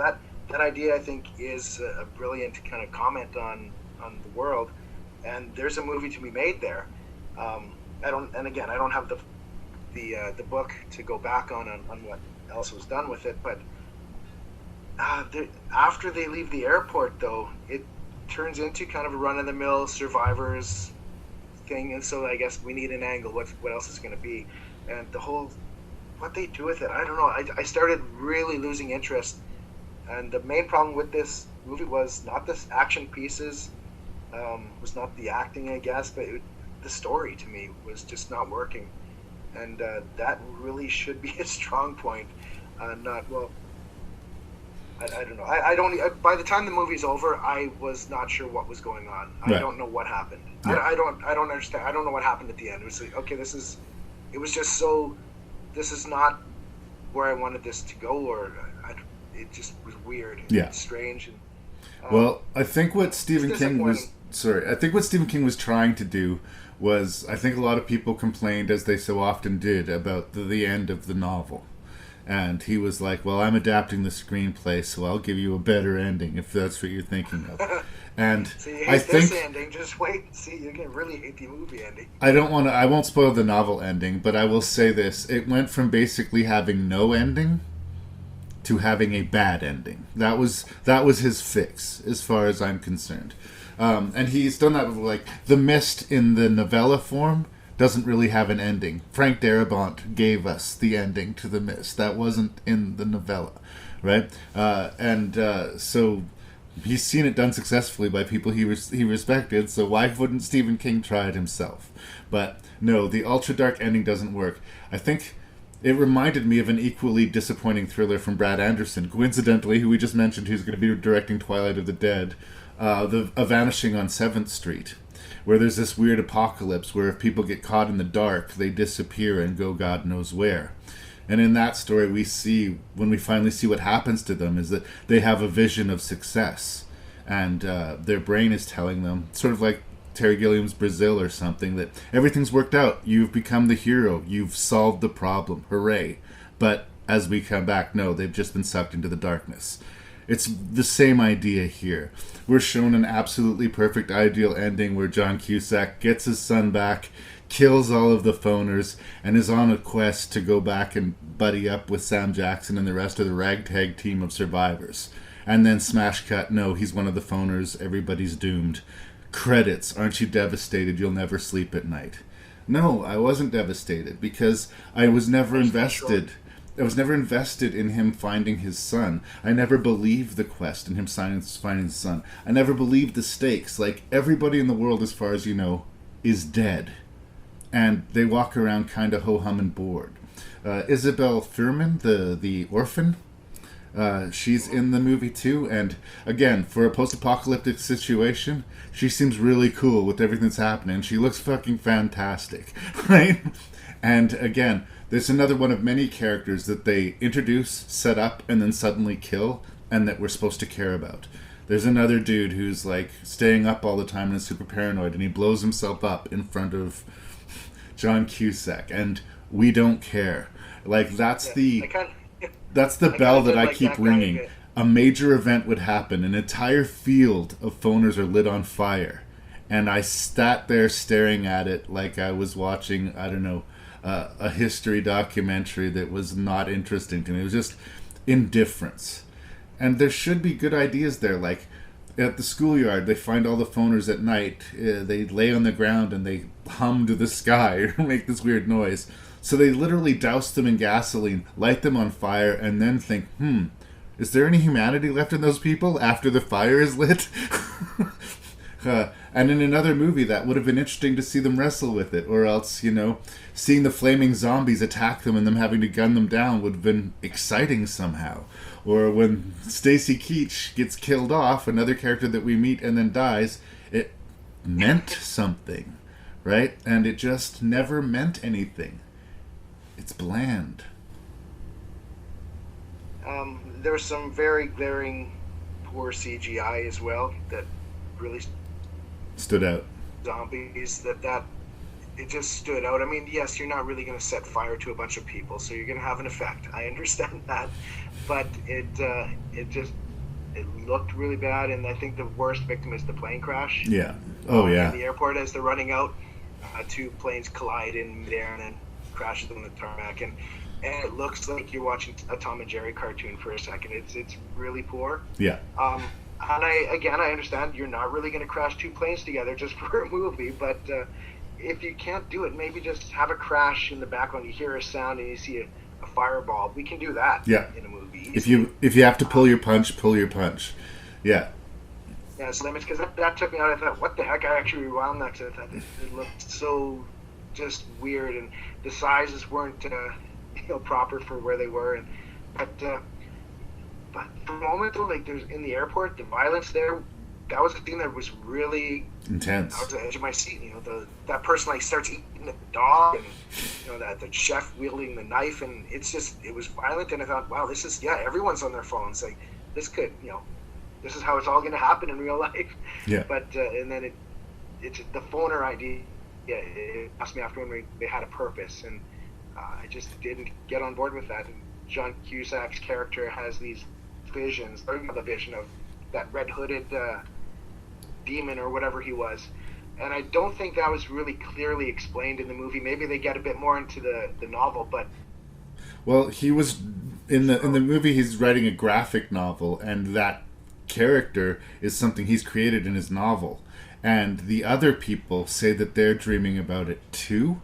that idea, I think, is a brilliant kind of comment on the world, and there's a movie to be made there. I don't have the book to go back on what else was done with it, but after they leave the airport, though, it turns into kind of a run-of-the-mill survivors thing, and so I guess we need an angle. What else is going to be? And the whole, what they do with it, I don't know. I started really losing interest, and the main problem with this movie was not the action pieces, was not the acting, I guess, but the story to me was just not working, and that really should be a strong point. Not well. I don't know. I don't. By the time the movie's over, I was not sure what was going on. I don't know what happened. Yeah. I don't understand. I don't know what happened at the end. It was like, okay, it was just so. This is not where I wanted this to go, or it just was weird. Yeah. Strange. And, well, I think what Stephen King was. Sorry, I think what Stephen King was trying to do was. I think a lot of people complained, as they so often did, about the end of the novel. And he was like, well, I'm adapting the screenplay, so I'll give you a better ending, if that's what you're thinking of. And so you hate this ending, just wait and see. You're going to really hate the movie ending. I won't spoil the novel ending, but I will say this. It went from basically having no ending to having a bad ending. That was his fix, as far as I'm concerned. And he's done that with, like, The Mist in the novella form doesn't really have an ending. Frank Darabont gave us the ending to The Mist. That wasn't in the novella, right? So he's seen it done successfully by people he respected, so why wouldn't Stephen King try it himself? But no, the ultra dark ending doesn't work. I think it reminded me of an equally disappointing thriller from Brad Anderson, coincidentally, who we just mentioned, who's going to be directing Twilight of the Dead, A Vanishing on 7th Street, where there's this weird apocalypse where if people get caught in the dark, they disappear and go God knows where. And in that story, we see, when we finally see what happens to them, is that they have a vision of success. And their brain is telling them, sort of like Terry Gilliam's Brazil or something, that everything's worked out. You've become the hero. You've solved the problem. Hooray. But as we come back, no, they've just been sucked into the darkness. It's the same idea here. We're shown an absolutely perfect ideal ending where John Cusack gets his son back, kills all of the phoners, and is on a quest to go back and buddy up with Sam Jackson and the rest of the ragtag team of survivors. And then smash cut, no, he's one of the phoners, everybody's doomed. Credits, aren't you devastated you'll never sleep at night? No, I wasn't devastated because I was never invested. I was never invested in him finding his son. I never believed the quest and him finding his son. I never believed the stakes. Like, everybody in the world, as far as you know, is dead. And they walk around kind of ho-hum and bored. Isabel Fuhrman, the orphan, she's in the movie too. And again, for a post-apocalyptic situation, she seems really cool with everything that's happening. She looks fucking fantastic, right? And again, there's another one of many characters that they introduce, set up, and then suddenly kill, and that we're supposed to care about. There's another dude who's, like, staying up all the time and is super paranoid, and he blows himself up in front of John Cusack, and we don't care. Like, that's the bell that I keep ringing. A major event would happen, an entire field of phoners are lit on fire, and I sat there staring at it like I was watching, I don't know, a history documentary that was not interesting to me. It was just indifference. And there should be good ideas there, like at the schoolyard, they find all the phoners at night. They lay on the ground and they hum to the sky or make this weird noise. So they literally douse them in gasoline, light them on fire, and then think, is there any humanity left in those people after the fire is lit? And in another movie, that would have been interesting to see them wrestle with it. Or else, seeing the flaming zombies attack them and them having to gun them down would have been exciting somehow. Or when Stacy Keach gets killed off, another character that we meet and then dies, it meant something, right? And it just never meant anything. It's bland. There was some very glaring poor CGI as well that really stood out. Zombies, that it just stood out. I mean, yes, you're not really going to set fire to a bunch of people, so you're going to have an effect. I understand that, but it just It looked really bad, and I think the worst victim is the plane crash. Yeah. Oh, yeah. In the airport as they're running out, two planes collide in midair and then crashes on the tarmac, and it looks like you're watching a Tom and Jerry cartoon for a second. It's really poor. Yeah. And I understand you're not really going to crash two planes together just for a movie, but if you can't do it, maybe just have a crash in the background. You hear a sound and you see a fireball. We can do that. Yeah. In a movie. If you have to pull your punch, pull your punch. Yeah. Yeah, it's limits, because that took me out. I thought, what the heck? I actually rewound that because I thought it looked so just weird, and the sizes weren't proper for where they were. But for a moment though, like there's in the airport, the violence there, that was the thing that was really intense. I was at the edge of my seat. That person like starts eating the dog, and that the chef wielding the knife, and it was violent. And I thought, wow, this is everyone's on their phones. Like this could this is how it's all going to happen in real life. Yeah. But and then it's the phoner idea. Yeah, it asked me after when they had a purpose, and I just didn't get on board with that. And John Cusack's character has these visions, or the vision of that red-hooded demon or whatever he was, and I don't think that was really clearly explained in the movie. Maybe they get a bit more into the novel, but well, he was in the movie. He's writing a graphic novel, and that character is something he's created in his novel, and the other people say that they're dreaming about it too.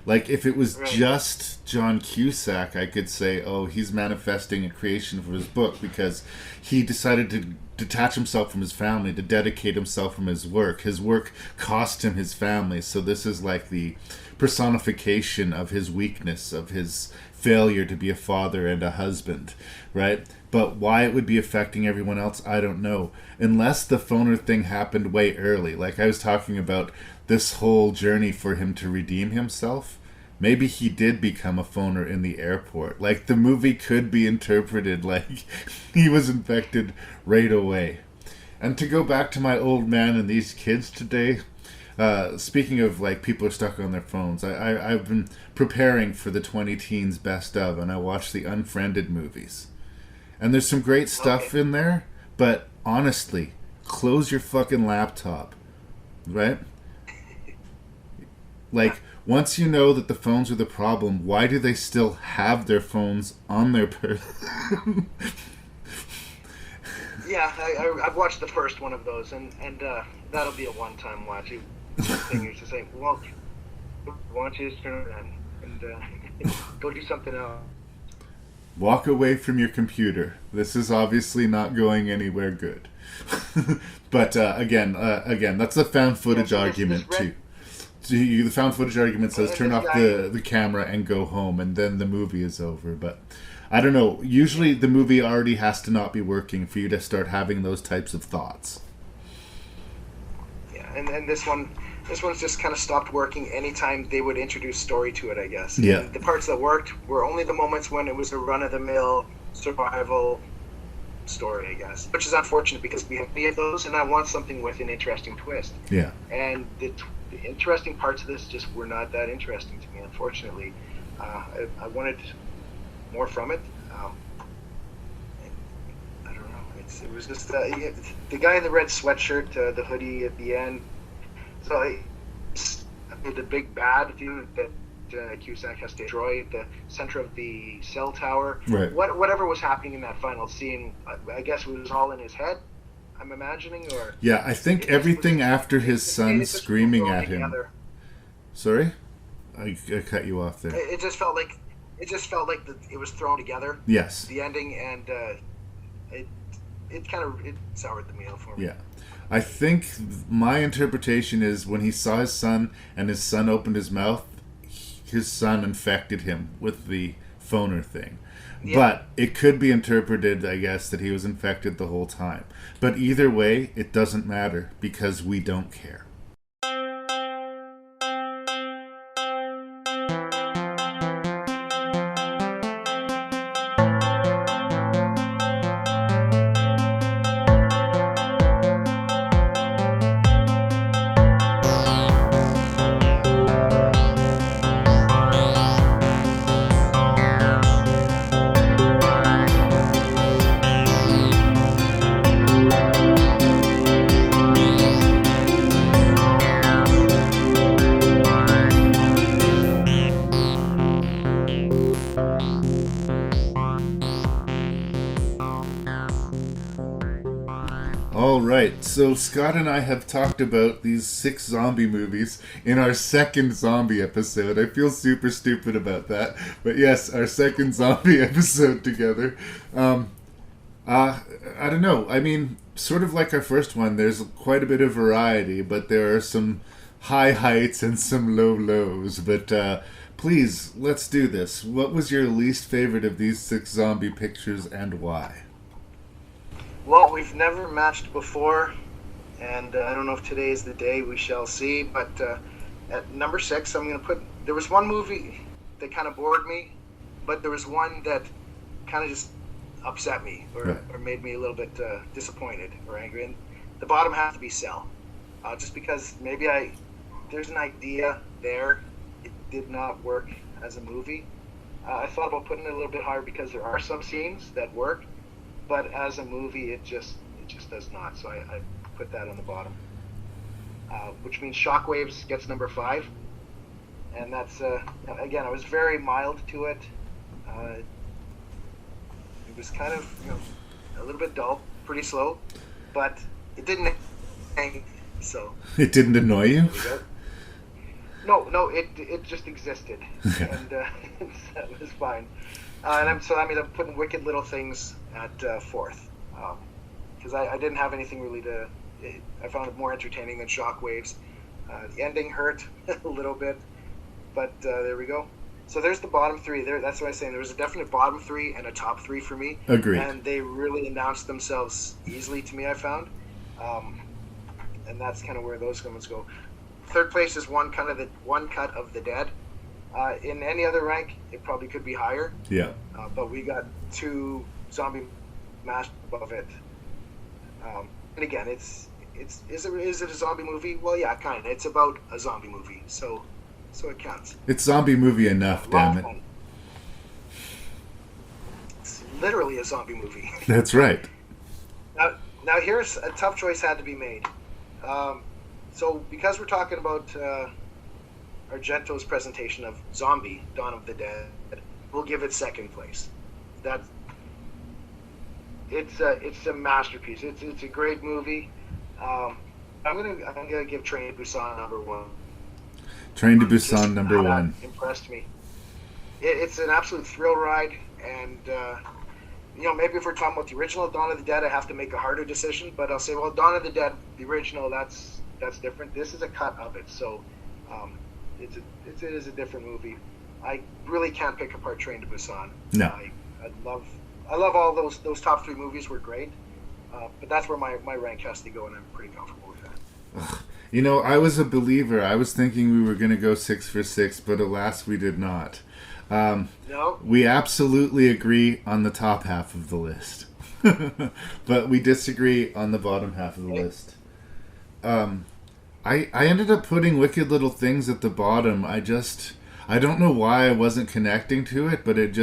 Like, if it was just John Cusack, I could say, oh, he's manifesting a creation for his book because he decided to detach himself from his family, to dedicate himself from his work. His work cost him his family, so this is like the personification of his weakness, of his failure to be a father and a husband, right? But why it would be affecting everyone else, I don't know. Unless the phoner thing happened way early. Like I was talking about this whole journey for him to redeem himself. Maybe he did become a phoner in the airport. Like, the movie could be interpreted like he was infected right away. And to go back to my old man and these kids today, speaking of, like, people are stuck on their phones, I've been preparing for the 20 Teens Best Of, and I watched the Unfriended movies. And there's some great stuff in there, but honestly, close your fucking laptop, right? Like, once you know that the phones are the problem, why do they still have their phones on their person? Yeah, I've watched the first one of those, and that'll be a one-time watch. Thing is to say, well, why don't you just turn it on and go do something else. Walk away from your computer. This is obviously not going anywhere good. But again, that's the found footage argument too. The found footage argument says turn off the camera and go home, and then the movie is over. But I don't know. Usually the movie already has to not be working for you to start having those types of thoughts. Yeah, and this one's just kind of stopped working anytime they would introduce story to it, I guess. Yeah. And the parts that worked were only the moments when it was a run-of-the-mill survival story, I guess. Which is unfortunate because we have many of those, and I want something with an interesting twist. Yeah. And the interesting parts of this just were not that interesting to me, unfortunately. I wanted more from it. I don't know. It was just the guy in the red sweatshirt, the hoodie at the end. So the big bad dude that Cusack has to destroy at the center of the cell tower. Right. Whatever was happening in that final scene, I guess it was all in his head, I'm imagining, or... Yeah, I think everything after his son screaming at him... Together. Sorry? I cut you off there. It just felt like it was thrown together. Yes. The ending, and it soured the meal for me. Yeah. I think my interpretation is when he saw his son and his son opened his mouth, his son infected him with the phoner thing. Yeah. But it could be interpreted, I guess, that he was infected the whole time. But either way, it doesn't matter because we don't care. All right, so Scott and I have talked about these 6 zombie movies in our second zombie episode. I feel super stupid about that, but yes, our second zombie episode together. I don't know. I mean, sort of like our first one, there's quite a bit of variety, but there are some high heights and some low lows. But please, let's do this. What was your least favorite of these 6 zombie pictures and why? Well, we've never matched before, and I don't know if today is the day, we shall see, but at number 6, I'm going to put, there was one movie that kind of bored me, but there was one that kind of just upset me, or made me a little bit disappointed or angry, and the bottom has to be Cell, just because maybe there's an idea there, it did not work as a movie. I thought about putting it a little bit higher because there are some scenes that work, but as a movie, it just does not. So I put that on the bottom, which means Shockwaves gets number 5, and that's again, I was very mild to it. It was kind of a little bit dull, pretty slow, but it didn't hang. So it didn't annoy you? No, it just existed, and that was fine. And that means I'm putting Wicked Little Things at 4th, because I didn't have anything really I found it more entertaining than Shockwaves. The ending hurt a little bit, but there we go. So there's the bottom 3. That's what I'm saying. There was a definite bottom 3 and a top 3 for me. Agreed. And they really announced themselves easily to me, I found. And that's kind of where those ones go. 3rd place is one cut of the dead. In any other rank, it probably could be higher. Yeah. But we got 2 zombie masters above it. And again, is it a zombie movie? Well, yeah, kind of. It's about a zombie movie, so it counts. It's zombie movie enough, damn it. It's literally a zombie movie. That's right. Now here's a tough choice had to be made. So because we're talking about Argento's presentation of Zombie, Dawn of the Dead, we'll give it 2nd place. It's a masterpiece. It's a great movie. I'm gonna give Train to Busan number 1. Train to Busan number 1 impressed me. It's an absolute thrill ride, and maybe if we're talking about the original Dawn of the Dead, I have to make a harder decision. But I'll say, well, Dawn of the Dead, the original, that's different. This is a cut of it, so it is a different movie. I really can't pick apart Train to Busan. No, I love all those top 3 movies were great, but that's where my rank has to go, and I'm pretty comfortable with that. I was a believer. I was thinking we were going to go 6 for 6, but alas, we did not. No. We absolutely agree on the top half of the list, but we disagree on the bottom half of the list. I ended up putting Wicked Little Things at the bottom. I don't know why I wasn't connecting to it, but it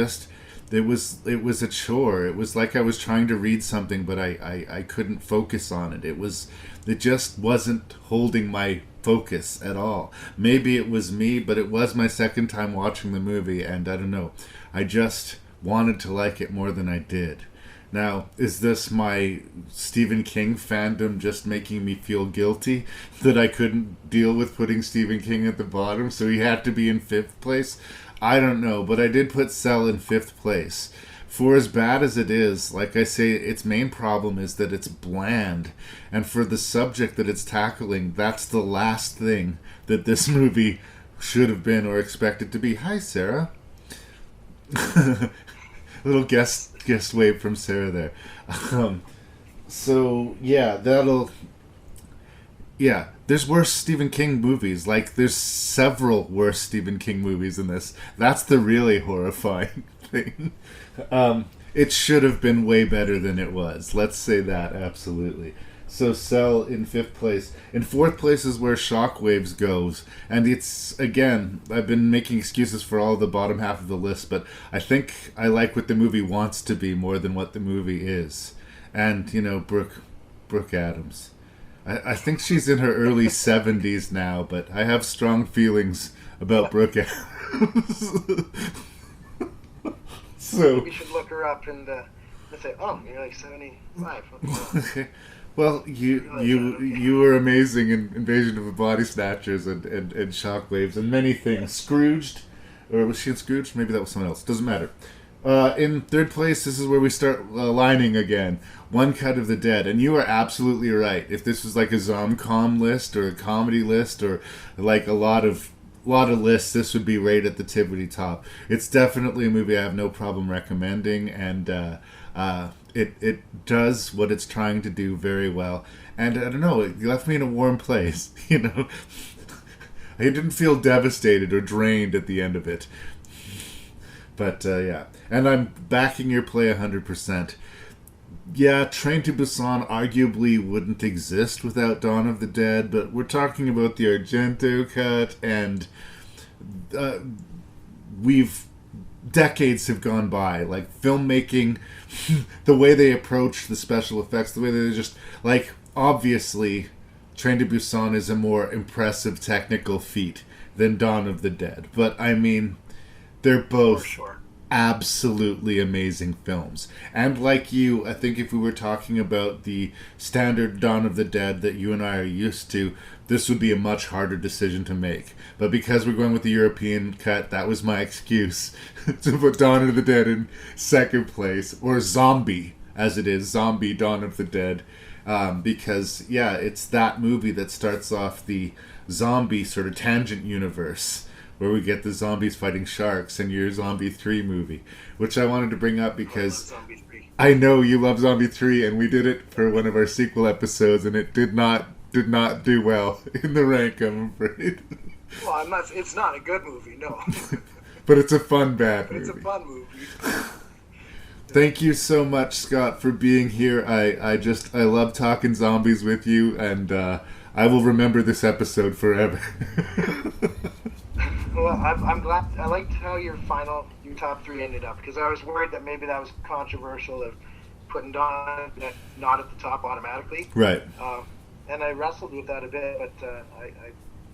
was a chore. It was like I was trying to read something, but I couldn't focus on it. It just wasn't holding my focus at all. Maybe it was me, but it was my second time watching the movie, and I don't know. I just wanted to like it more than I did. Now, is this my Stephen King fandom just making me feel guilty that I couldn't deal with putting Stephen King at the bottom, so he had to be in 5th place? I don't know, but I did put Cell in 5th place. For as bad as it is, like I say, its main problem is that it's bland. And for the subject that it's tackling, that's the last thing that this movie should have been or expected to be. Hi, Sarah. Little guest wave from Sarah there. So, yeah, there's worse Stephen King movies. Like, there's several worse Stephen King movies in this. That's the really horrifying thing. It should have been way better than it was. Let's say that, absolutely. So Cell in 5th place. In 4th place is where Shockwaves goes. And it's, again, I've been making excuses for all the bottom half of the list, but I think I like what the movie wants to be more than what the movie is. And, Brooke Adams. I think she's in her early 70s now, but I have strong feelings about Brooke Adams. So we should look her up and say, oh, you're like 75. Okay. Well, you were amazing in Invasion of the Body Snatchers and Shockwaves and many things. Scrooged, or was she in Scrooged? Maybe that was someone else. Doesn't matter. In third place, this is where we start aligning again. One Cut of the Dead, and you are absolutely right. If this was like a Zomcom list or a comedy list or like a lot of lists, this would be right at the tippity top. It's definitely a movie I have no problem recommending, and it does what it's trying to do very well. And I don't know, it left me in a warm place. You know, I didn't feel devastated or drained at the end of it. But yeah, and I'm backing your play 100%. Yeah, Train to Busan arguably wouldn't exist without Dawn of the Dead, but we're talking about the Argento cut, and decades have gone by. Like, filmmaking, the way they approach the special effects, the way they just, like, obviously, Train to Busan is a more impressive technical feat than Dawn of the Dead. But, I mean, they're both absolutely amazing films. And like you, I think if we were talking about the standard Dawn of the Dead that you and I are used to, this would be a much harder decision to make. But because we're going with the European cut, that was my excuse to put Dawn of the Dead in second place, or Zombi, as it is, Zombie Dawn of the Dead. Because, yeah, it's that movie that starts off the zombie sort of tangent universe, where we get the zombies fighting sharks in your Zombie 3 movie, which I wanted to bring up because I know you love Zombie 3, and we did it for one of our sequel episodes, and it did not do well in the rank, I'm afraid. Well, it's not a good movie, no. But it's a fun bad movie. It's a fun movie. Thank you so much, Scott, for being here. I love talking zombies with you, and I will remember this episode forever. Well, I'm glad. I liked how your top three ended up, because I was worried that maybe that was controversial of putting Dawn not at the top automatically. Right. And I wrestled with that a bit, but I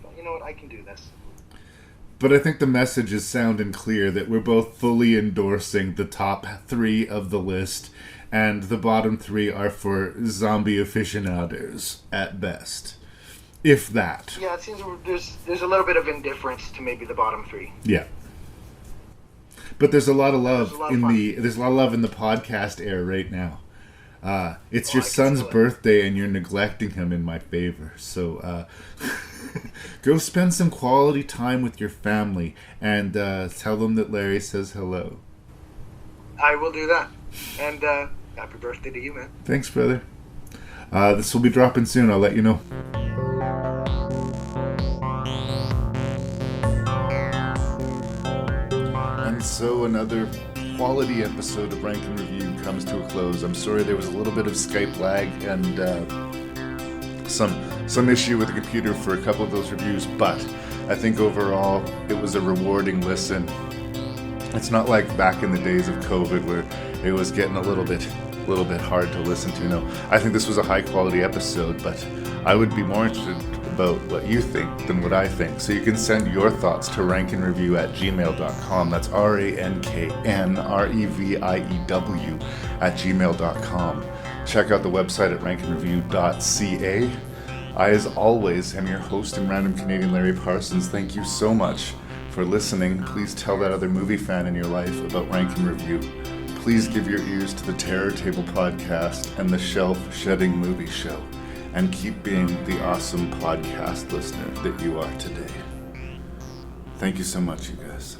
thought, you know what, I can do this. But I think the message is sound and clear that we're both fully endorsing the top three of the list, and the bottom three are for zombie aficionados at best. If that. Yeah, it seems there's a little bit of indifference to maybe the bottom three. Yeah. But there's a lot of love in the podcast air right now. It's your son's birthday and you're neglecting him in my favor. So go spend some quality time with your family and tell them that Larry says hello. I will do that. And happy birthday to you, man. Thanks, brother. This will be dropping soon. I'll let you know. And so another quality episode of Rank and Review comes to a close. I'm sorry there was a little bit of Skype lag and some issue with the computer for a couple of those reviews, but I think overall it was a rewarding listen. It's not like back in the days of COVID where it was getting a little bit hard to listen to. No, I think this was a high quality episode, but I would be more interested about what you think than what I think. So you can send your thoughts to ranknreview@gmail.com. That's ranknreview@gmail.com. Check out the website at ranknreview.ca. I, as always, am your host and random Canadian Larry Parsons. Thank you so much for listening. Please tell that other movie fan in your life about Rank and Review. Please give your ears to the Terror Table podcast and the Shelf Shedding Movie Show. And keep being the awesome podcast listener that you are today. Thank you so much, you guys.